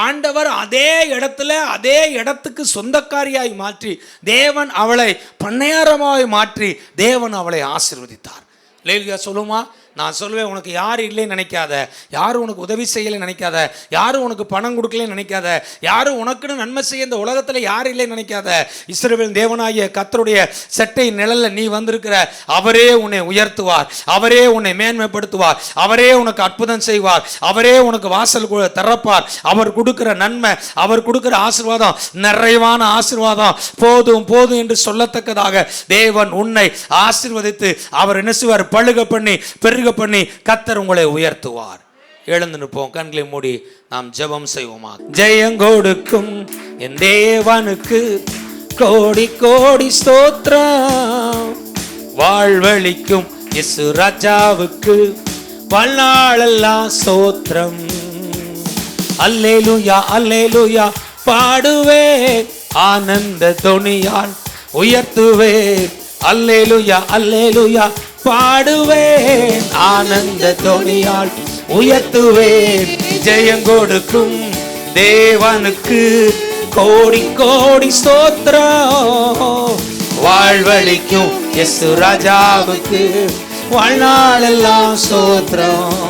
ஆண்டவர் அதே இடத்துக்கு சொந்தக்காரியாய் மாற்றி தேவன் அவளை பண்ணையாரமாய் மாற்றி தேவன் அவளை ஆசீர்வதித்தார். அல்லேலூயா சொல்லுமா? நான் சொல்லுவேன், உனக்கு யாரும் இல்லைன்னு நினைக்காத, யாரும் உனக்கு உதவி செய்யலைன்னு நினைக்காத, யாரும் உனக்கு பணம் கொடுக்கலன்னு நினைக்காத, யாரும் உனக்குன்னு நன்மை செய்ய இந்த உலகத்தில் யாரும் இல்லைன்னு நினைக்காத. இஸ்ரவேலின் தேவனாகிய கர்த்தருடைய செட்டை நிழல்ல நீ வந்திருக்கிற, அவரே உன்னை உயர்த்துவார், அவரே உன்னை மேன்மைப்படுத்துவார், அவரே உனக்கு அற்புதம் செய்வார், அவரே உனக்கு வாசல் திறப்பார். அவர் கொடுக்கிற நன்மை, அவர் கொடுக்கிற ஆசீர்வாதம் நிறைவான ஆசீர்வாதம். போதும் போதும் என்று சொல்லத்தக்கதாக தேவன் உன்னை ஆசீர்வதித்து அவர் என்ன செய்வார்? பழுக பண்ணி பெருக பண்ணி கர்த்தர் உங்களை உயர்த்துவார். எழுந்து நிற்போம், கண்களை மூடி நாம் ஜெபம் செய்வோமா? ஜெயங்கொடுக்கும் என் தேவனுக்கு கோடி கோடி ஸ்தோத்திரம். வாழ்வழிக்கும் இயேசு ராஜாவுக்கு வாழ்நாளெல்லாம் ஸ்தோத்திரம். அல்லேலூயா அல்லேலூயா பாடுவே, ஆனந்த தொனியால் உயர்த்துவே. அல்லேலூயா அல்லேலூயா பாடுவேன், ஆனந்த தொனியால் உயர்த்துவேன். ஜெயங்கொடுக்கும் தேவனுக்கு கோடி கோடி ஸ்தோத்திரம். வாழ்வழிக்கும் இயேசு ராஜாவுக்கு வாழ்நாளெல்லாம் ஸ்தோத்திரம்.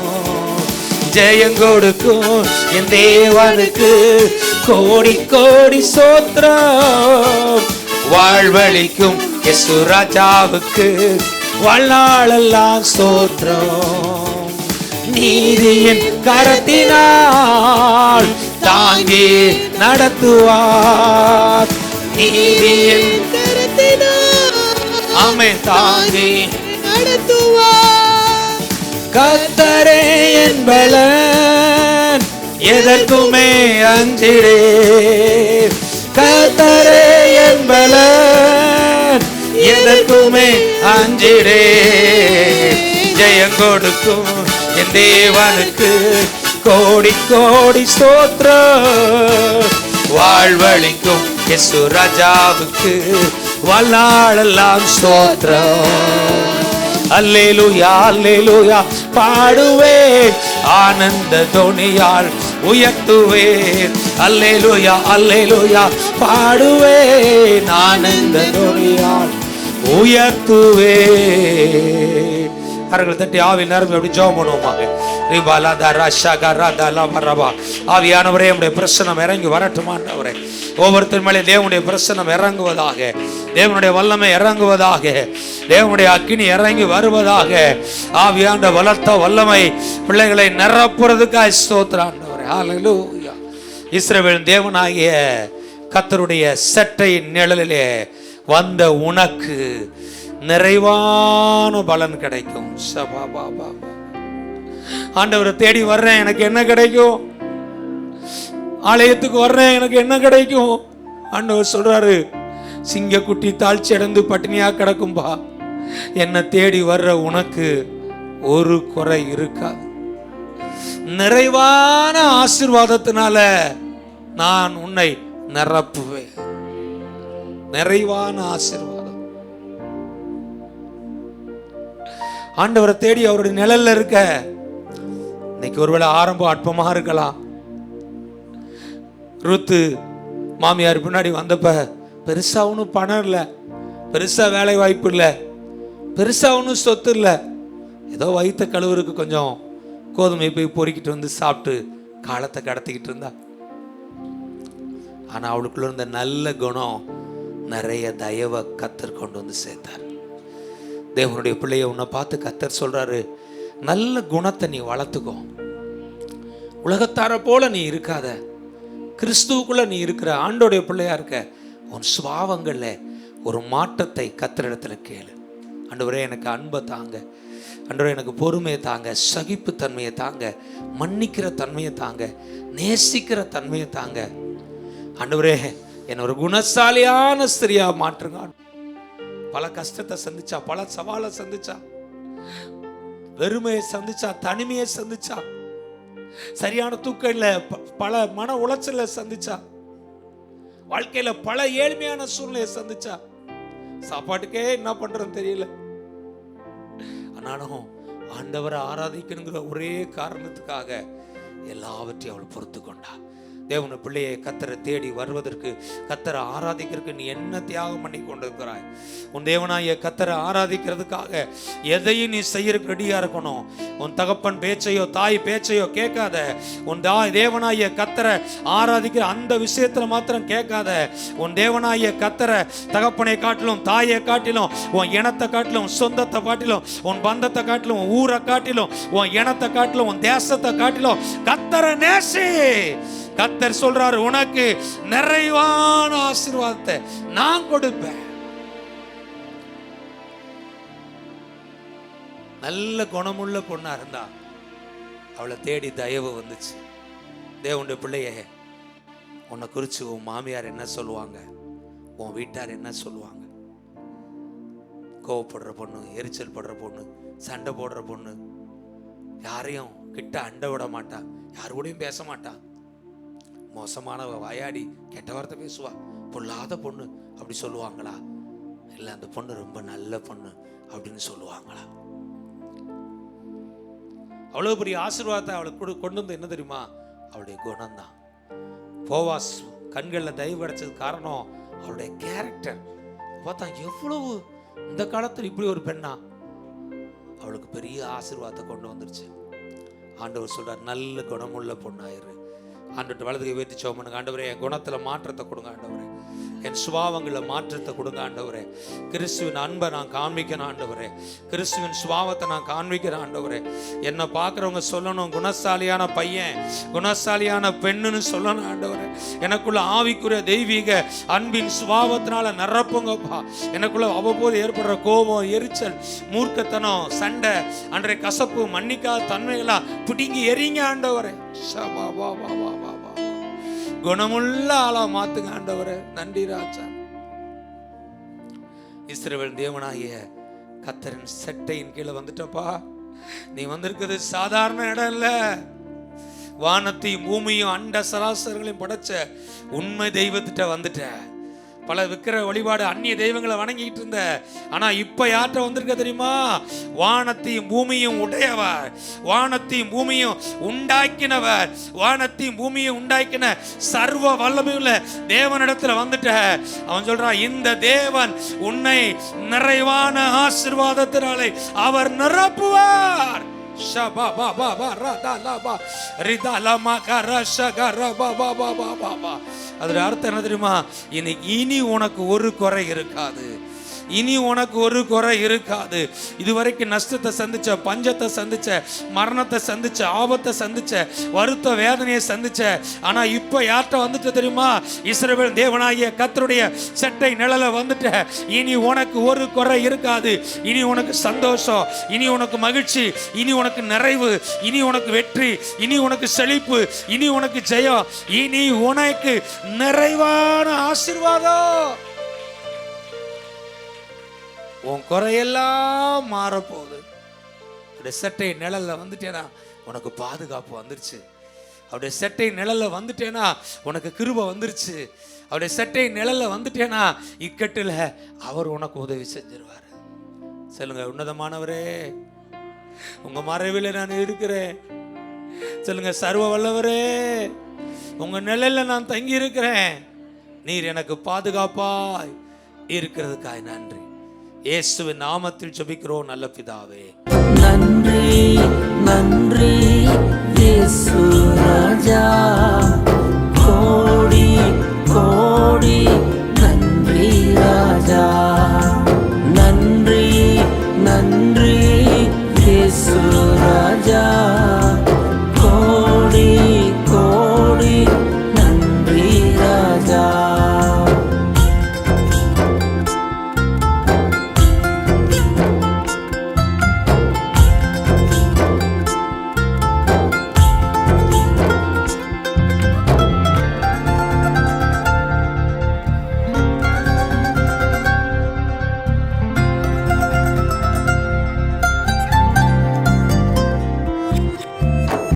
ஜெயங்கொடுக்கும் என் தேவனுக்கு கோடி கோடி ஸ்தோத்திரம். வாழ்வழிக்கும் இயேசு ராஜாவுக்கு வாழ்நாளெல்லாம் ஸ்தோத்திரம். நீதியின் கரத்தினால் தாங்கி நடத்துவார். நீதியின் ஆமென் தாங்கி நடத்துவார். கர்த்தரே என் பலன், எதற்குமே அஞ்சிடே. கர்த்தரே என் பலன், எதற்குமே அஞ்சிடே. ஜெயம் கொடுக்கும் என் தேவனுக்கு கோடி கோடி ஸ்தோத்திரம். வாழ்வழிக்கும் இயேசு ராஜாவுக்கு வாழ்நாளெல்லாம் ஸ்தோத்திரம். அல்லேலூயா அல்லேலூயா பாடுவேன், ஆனந்த தொனியால் உயர்த்துவேன். அல்லேலூயா அல்லேலூயா பாடுவேன், ஆனந்த தொனியால் உயர்த்துவேன். கரங்களை தட்டி ஆவி நிரம்பி அப்படி ஜெபம் பண்ணுவோமாக. ஆவியானவரே, நம்முடைய பிரசன்னம் இறங்கி வரட்டுமாண்டவரே. ஒவ்வொருத்தர் மேலே தேவனுடைய பிரசன்னம் இறங்குவதாக, தேவனுடைய வல்லமை இறங்குவதாக, தேவனுடைய அக்கினி இறங்கி வருவதாக. ஆவியாண்ட வளர்த்த வல்லமை பிள்ளைகளை நிரப்புறதுக்காக ஸ்தோத்திராண்டவரே. ஹல்லேலூயா. இஸ்ரவேலின் தேவனாகிய கர்த்தருடைய சட்டையின் நிழலிலே வந்த உனக்கு நிறைவான பலன் கிடைக்கும். ஆண்டவரை தேடி வர்றேன், எனக்கு என்ன கிடைக்கும்? ஆலயத்துக்கு வர்றேன், எனக்கு என்ன கிடைக்கும்? ஆண்டவர் சொல்றாரு, சிங்கக்குட்டி தாழ்ச்சி அடைந்து பட்டினியா கிடக்கும்பா, என்னை தேடி வர்ற உனக்கு ஒரு குறை இருக்காது. நிறைவான ஆசீர்வாதத்தினால நான் உன்னை நிரப்புவேன். நிறைவான ஆசீர்வாதம். ஆண்டவரை தேடி அவருடைய நிழல்ல இருக்க. இன்னைக்கு ஒருவேளை ஆரம்பம் அற்பமா இருக்கலாம். ரூத்து மாமியார் பின்னாடி வந்தப்ப பெருசா ஒன்றும் பணம் இல்லை, பெருசா வேலை வாய்ப்பு இல்லை, பெருசா ஒன்றும் சொத்து இல்லை. ஏதோ வயிற்ற கழுவுறதுக்கு கொஞ்சம் கோதுமை போய் பொறுக்கிட்டு வந்து சாப்பிட்டு காலத்தை கடத்திக்கிட்டு இருந்தா. ஆனா அவளுக்குள்ள இருந்த நல்ல குணம் நிறைய தயவை கத்தர் கொண்டு வந்து சேர்த்தார். தேவனுடைய பிள்ளைய உன்னை பார்த்து கத்தர் சொல்றாரு, நல்ல குணத்தை நீ வளர்த்துக்கோ. உலகத்தார போல நீ இருக்காத, கிறிஸ்துவுக்குள்ள நீ இருக்கிற ஆண்டோடைய பிள்ளையா இருக்க. உன் சுபாவங்கள்ல ஒரு மாற்றத்தை கத்தரிடத்துல கேளு. ஆண்டவரே, எனக்கு அன்பை தாங்க, ஆண்டவரே எனக்கு பொறுமையை தாங்க, சகிப்பு தன்மையை தாங்க, மன்னிக்கிற தன்மையை தாங்க, நேசிக்கிற தன்மையை தாங்க. ஆண்டவரே, என்ன ஒரு குணசாலியான ஸ்திரியா மாற்றுங்க. பல கஷ்டத்தை சந்திச்சா, பல சவாலை சந்திச்சா, வெறுமையை சந்திச்சா, தனிமையை சந்திச்சா, சரியான தூக்கம் இல்ல, பல மன உளைச்சல சந்திச்சா, வாழ்க்கையில பல ஏழ்மையான சூழ்நிலையை சந்திச்சா, சாப்பாட்டுக்கே என்ன பண்றதுன்னு தெரியல. ஆனாலும் ஆண்டவரை ஆராதிக்கணுங்கிற ஒரே காரணத்துக்காக எல்லாவற்றையும் அவள் பொறுத்து கொண்டா. தேவனுடைய பிள்ளையை கத்தரை தேடி வருவதற்கு, கத்தரை ஆராதிக்கிறதுக்கு நீ என்ன தியாகம் பண்ணி கொண்டிருக்கிறாய்? உன் தேவனாய கத்தரை ஆராதிக்கிறதுக்காக எதையும் நீ செய்யறதுக்கு ரெடியா இருக்கணும். உன் தகப்பன் பேச்சையோ தாய் பேச்சையோ கேட்காத. உன் தேவனாய கத்தரை ஆராதிக்கிற அந்த விஷயத்துல மாத்திரம் கேட்காத. உன் தேவனாய கத்தரை தகப்பனை காட்டிலும், தாயை காட்டிலும், உன் இனத்தை காட்டிலும், சொந்தத்தை காட்டிலும், உன் பந்தத்தை காட்டிலும், உன் ஊரை காட்டிலும், உன் இனத்தை காட்டிலும், உன் தேசத்தை காட்டிலும் கத்தரை நேசி. கர்த்தர் சொல்றாரு, உனக்கு நிறைவான ஆசீர்வாதத்தை நான் கொடுப்பேன். நல்ல குணமுள்ள பொண்ணா இருந்தா அவளை தேடி தயவு வந்துச்சு. தேவனுடைய பிள்ளைய, உன்னை குறிச்சு உன் மாமியார் என்ன சொல்லுவாங்க, உன் வீட்டார் என்ன சொல்லுவாங்க? கோவப்படுற பொண்ணு, எரிச்சல் படுற பொண்ணு, சண்டை போடுற பொண்ணு, யாரையும் கிட்ட அண்டை விட மாட்டா, யாரு கூடயும் பேச மாட்டா, மோசமானவ, வாயாடி, கெட்ட வார்த்தை பேசுவா, பொல்லாத பொண்ணு அப்படி சொல்லுவாங்களா? இல்லை அந்த பொண்ணு ரொம்ப நல்ல பொண்ணு அப்படின்னு சொல்லுவாங்களா? அவ்வளவு பெரிய ஆசீர்வாதத்தை அவளுக்கு கொண்டு வந்து என்ன தெரியுமா? அவளுடைய குணம்தான். போவாஸ் கண்களில் தயவு கிடைச்சது காரணம் அவளுடைய கேரக்டர். பார்த்தா எவ்வளவு இந்த காலத்தில் இப்படி ஒரு பெண்ணா, அவளுக்கு பெரிய ஆசீர்வாதத்தை கொண்டு வந்துருச்சு. ஆண்டவர் சொல்றார், நல்ல குணமுள்ள பொண்ணாயிரு. ஆண்டவர்கிட்ட வலதுகை உயர்த்தி ஜெபம் பண்ணுங்க. ஆண்டவரே, என் குணத்துல மாற்றத்தை கொடுங்க. ஆண்டவரே, என் சுபாவங்களில் மாற்றத்தை கொடுங்க ஆண்டவரே. கிறிஸ்துவின் அன்பை நான் காண்பிக்கிறேன் ஆண்டவரே. கிறிஸ்துவின் சுபாவத்தை நான் காண்பிக்கிறேன் ஆண்டவரே. என்னை பார்க்குறவங்க சொல்லணும், குணசாலியான பையன், குணசாலியான பெண்ணுன்னு சொல்லணும் ஆண்டவரே. எனக்குள்ள ஆவிக்குரிய தெய்வீக அன்பின் சுபாவத்தினால நிரப்புங்கப்பா. எனக்குள்ள அவ்வப்போது ஏற்படுற கோபம், எரிச்சல், மூர்க்கத்தனம், சண்டை, அன்றைய கசப்பு, மன்னிக்காத தன்மைகளா பிடிங்கி எறிங்க ஆண்டவரே. குணமுள்ள ஆளா மாத்துங்க ஆண்டவரே. நன்றி ராஜா. இஸ்ரவேல் தேவனாகிய கர்த்தரின் செட்டையின் கீழே வந்துட்டப்பா. நீ வந்திருக்கிறது சாதாரண இடம் இல்ல. வானத்தையும் பூமியும் அண்ட சராசரங்களையும் படைச்ச உண்மை தெய்வத்திட்ட வந்துட்ட. பல விக்கிர வழிபாடு அந்நிய தெய்வங்களை வணங்கிட்டு இருந்த, ஆனா இப்ப யார்கிட்ட வந்திருக்க தெரியுமா? வானத்தையும் பூமியும் உடையவர், வானத்தையும் பூமியும் உண்டாக்கினவர், வானத்தையும் பூமியும் உண்டாக்கின சர்வ வல்லமையுள்ள தேவனிடத்துல வந்துட்ட. அவன் சொல்றான், இந்த தேவன் உன்னை நிறைவான ஆசீர்வாதத்தினாலே அவர் நிரப்புவார். அதோட அர்த்தம் என்ன தெரியுமா? இனி உனக்கு ஒரு குறை இருக்காது. இனி உனக்கு ஒரு குறை இருக்காது. இதுவரைக்கும் நஷ்டத்தை சந்திச்ச, பஞ்சத்தை சந்திச்ச, மரணத்தை சந்திச்ச, ஆபத்தை சந்திச்ச, வருத்த வேதனையை சந்திச்ச, ஆனா இப்ப யார்கிட்ட வந்துட்ட தெரியுமா? இஸ்ரவேல் தேவனாகிய கர்த்தருடைய செட்டை நிழல வந்துட்ட. இனி உனக்கு ஒரு குறை இருக்காது. இனி உனக்கு சந்தோஷம், இனி உனக்கு மகிழ்ச்சி, இனி உனக்கு நிறைவு, இனி உனக்கு வெற்றி, இனி உனக்கு செழிப்பு, இனி உனக்கு ஜெயம், இனி உனக்கு நிறைவான ஆசீர்வாதம். உன் குறையெல்லாம் மாறப்போகுது. அப்படியே செட்டை நிழல்ல வந்துட்டேனா உனக்கு பாதுகாப்பு வந்துருச்சு. அப்படியே செட்டை நிழல்ல வந்துட்டேனா உனக்கு கிருபை வந்துருச்சு. அப்படியே செட்டை நிழல்ல வந்துட்டேனா இக்கட்டுல அவர் உனக்கு உதவி செஞ்சிருவாரு. சொல்லுங்க, உன்னதமானவரே உங்க மறைவில் நான் இருக்கிறேன். சொல்லுங்க, சர்வ வல்லவரே உங்க நிழல்ல நான் தங்கி இருக்கிறேன். நீர் எனக்கு பாதுகாப்பாய் இருக்கிறதுக்காய் நன்றி. இயேசுவின் நாமத்தில் ஜெபிக்கிறோம் நல்ல பிதாவே. நன்றி நன்றி இயேசு ராஜா.